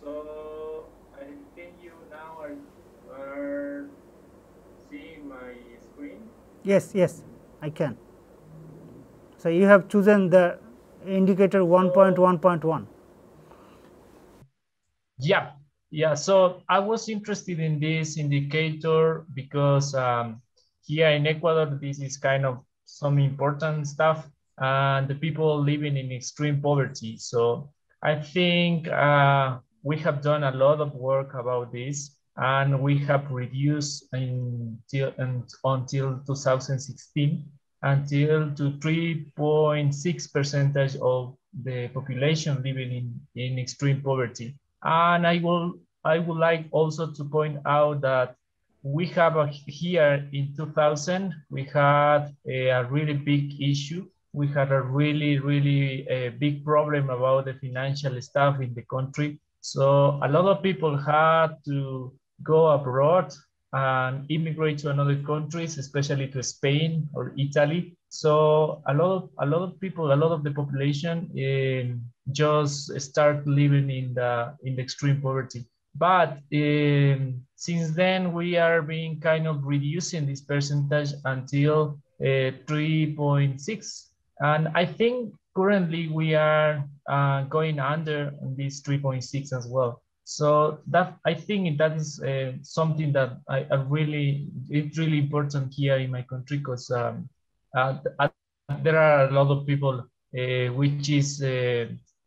So I think you now are seeing my screen. Yes, I can. So you have chosen the indicator 1.1.1. Yeah. So I was interested in this indicator because here in Ecuador, this is kind of some important stuff, and the people living in extreme poverty. So I think we have done a lot of work about this, and we have reduced until 2016 until to 3.6% of the population living in extreme poverty. And I would like also to point out that we have here in 2000, we had a really big issue. We had a really big problem about the financial stuff in the country. So a lot of people had to go abroad and immigrate to another countries, especially to Spain or Italy. So a lot of people, a lot of the population just start living in the extreme poverty. But since then, we are being kind of reducing this percentage until 3.6. And I think currently we are going under this 3.6 as well. So that, I think that is something that it's really important here in my country, because there are a lot of people which is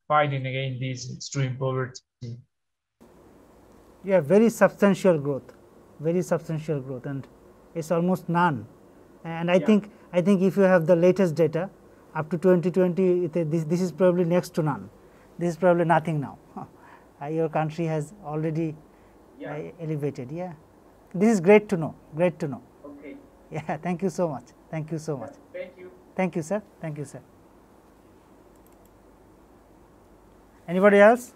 fighting against this extreme poverty. Yeah, very substantial growth, and it's almost none. And I think if you have the latest data up to 2020, this is probably next to none. This is probably nothing now. Your country has already elevated. Yeah, this is great to know. Great to know. Okay. Yeah, thank you so much. Thank you so much. Thank you. Thank you, sir. Thank you, sir. Anybody else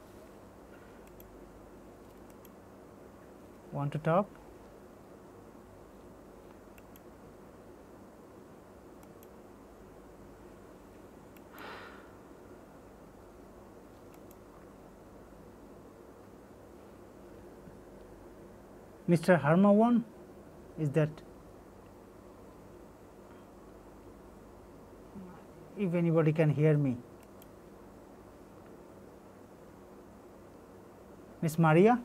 want to talk? Mr. Harmawan, is that? If anybody can hear me. Miss Maria?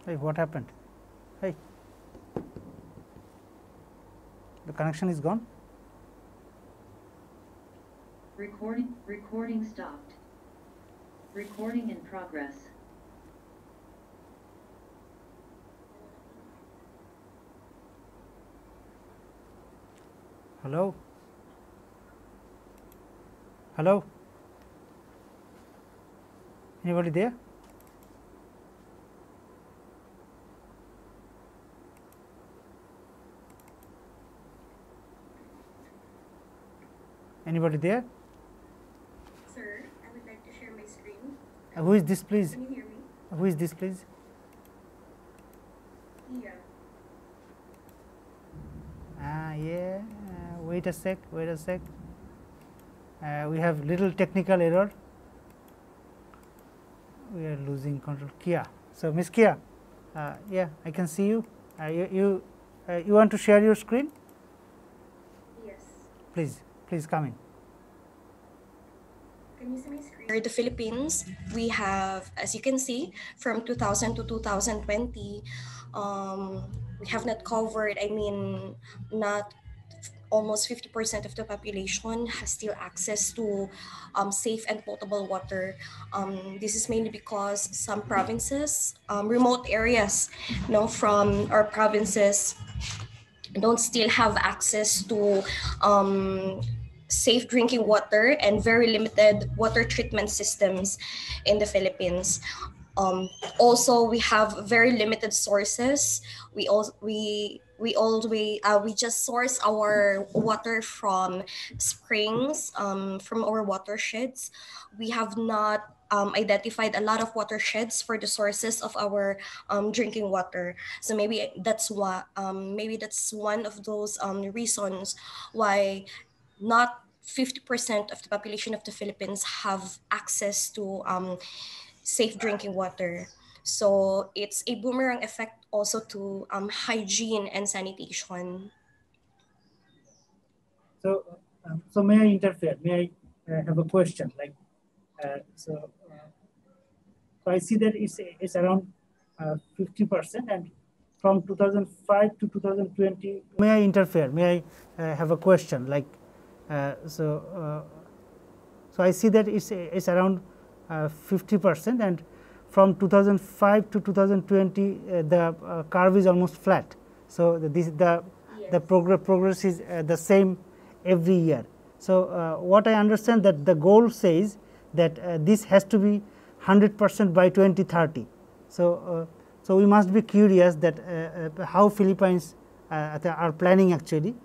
Hey, what happened? Hey, the connection is gone. Recording stopped. Recording in progress. Hello? Hello? Anybody there? Anybody there? Sir, I would like to share my screen. Who is this, please? Can you hear me? Who is this, please? Yeah. Yeah. Wait a sec. Wait a sec. We have little technical error. We are losing control. Kia. So, Miss Kia. Yeah, I can see you. You want to share your screen? Yes. Please come in. Can you see my screen? For the Philippines, we have, as you can see, from 2000 to 2020, we have not covered, not almost 50% of the population has still access to safe and potable water. This is mainly because some provinces, remote areas, from our provinces, don't still have access to safe drinking water and very limited water treatment systems in the Philippines. Also, we have very limited sources. We just source our water from springs, from our watersheds. We have not identified a lot of watersheds for the sources of our drinking water. So maybe that's why, maybe that's one of those reasons why not 50% of the population of the Philippines have access to safe drinking water. So it's a boomerang effect also to hygiene and sanitation. So may I interfere? May I have a question? So I see that it's around 50%, and from 2005 to 2020. May I interfere? May I have a question? So I see that it's around 50%, and from 2005 to 2020, the curve is almost flat. So the progress is the same every year. So what I understand that the goal says that this has to be 100% by 2030. So, so we must be curious that how Philippines are planning actually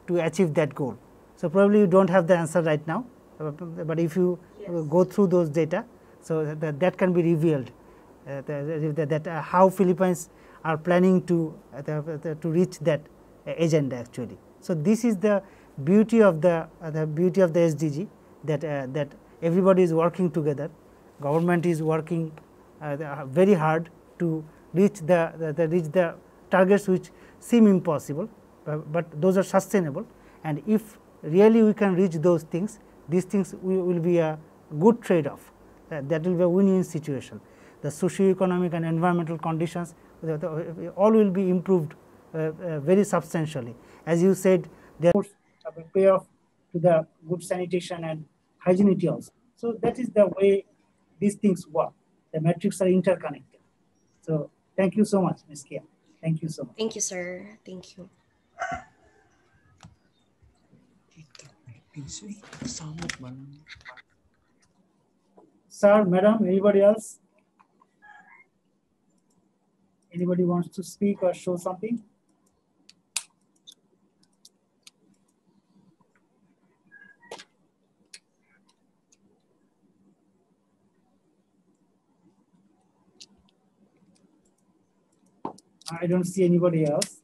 to achieve that goal. So, probably you do not have the answer right now, but if you go through those data, so that can be revealed that how Philippines are planning to reach that agenda actually. So, this is the beauty of the SDG, that everybody is working together, government is working very hard to reach the targets which seem impossible, but those are sustainable, and if really we can reach those things, these things will be a good trade off, that will be a win-win situation. The socio-economic and environmental conditions all will be improved very substantially. As you said, there is a payoff to the good sanitation and hygienity also. So, that is the way these things work. The metrics are interconnected. So, thank you so much, Ms. Kia. Thank you so much. Thank you, sir. Thank you. Sir, madam, anybody else? Anybody wants to speak or show something? I don't see anybody else.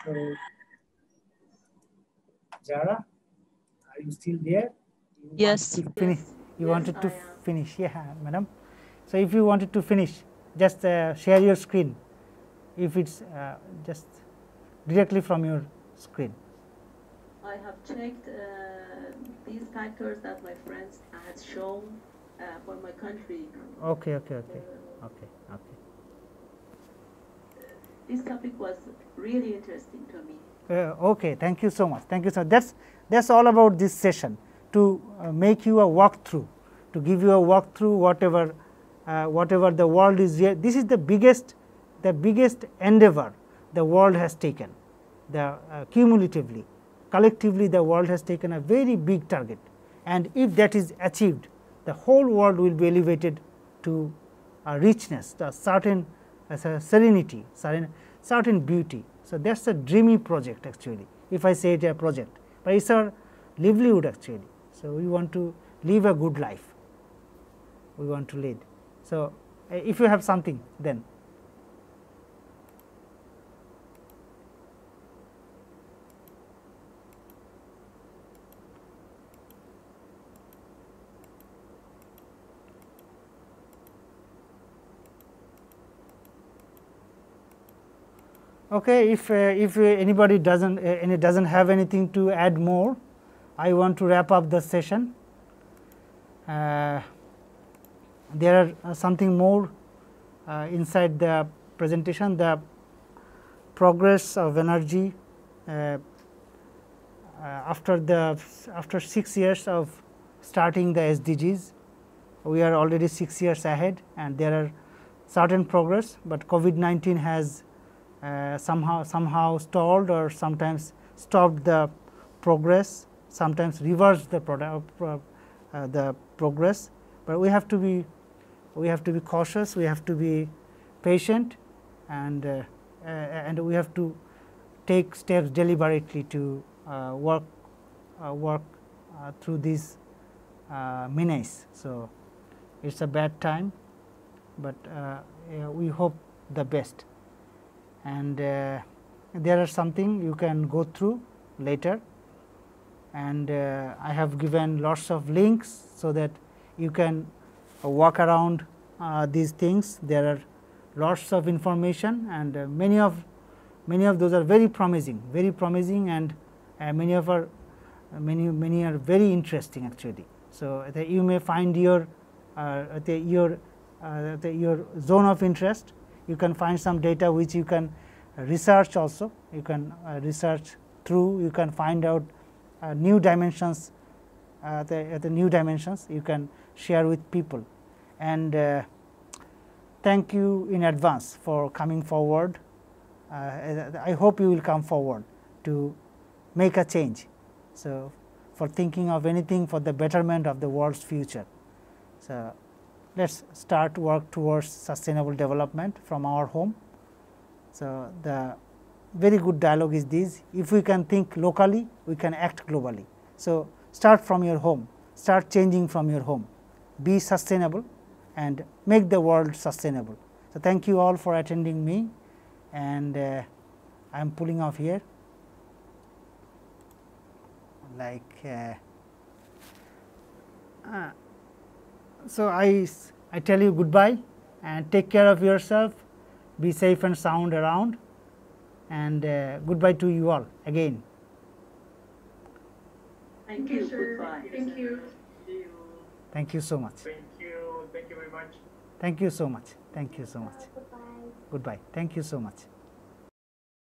So, Jara, are you still there? Yes. You wanted to finish, yeah, madam. So, if you wanted to finish, just share your screen. If it's just directly from your screen. I have checked these factors that my friends had shown for my country. Okay. This topic was really interesting to me. Okay, thank you so much. Thank you so much. That's all about this session, to make you a walkthrough, to give you a walkthrough whatever the world is here. This is the biggest endeavor the world has taken. Cumulatively, collectively, the world has taken a very big target, and if that is achieved, the whole world will be elevated to a richness, a certain serenity, certain beauty. So, that is a dreamy project actually, if I say it a project, but it is our livelihood actually. So, we want to live a good life, we want to lead. So, if you have something, then. Okay, if anybody doesn't have anything to add more, I want to wrap up the session. There are something more inside the presentation, the progress of energy after 6 years of starting the SDGs. We are already 6 years ahead, and there are certain progress, but COVID-19 has somehow stalled or sometimes stopped the progress, sometimes reversed the progress. But we have to be cautious, we have to be patient, and we have to take steps deliberately to work through this menace. So, it's a bad time, but we hope the best. And there are something you can go through later, and I have given lots of links so that you can walk around these things. There are lots of information, and many of those are very promising, and many are very interesting actually. So, you may find your zone of interest. You can find some data which you can research also, you can research through, you can find out new dimensions, the new dimensions you can share with people. And thank you in advance for coming forward. I hope you will come forward to make a change. So, for thinking of anything for the betterment of the world's future. So, let us start work towards sustainable development from our home. So, the very good dialogue is this: if we can think locally, we can act globally. So, start from your home, start changing from your home, be sustainable and make the world sustainable. So, thank you all for attending me, and I am pulling off here. So, I tell you goodbye and take care of yourself, be safe and sound around, and goodbye to you all again. Thank you. Goodbye. Thank you. Thank you so much. Thank you. Thank you very much. Thank you so much. Thank you so much. Goodbye. Thank you so much.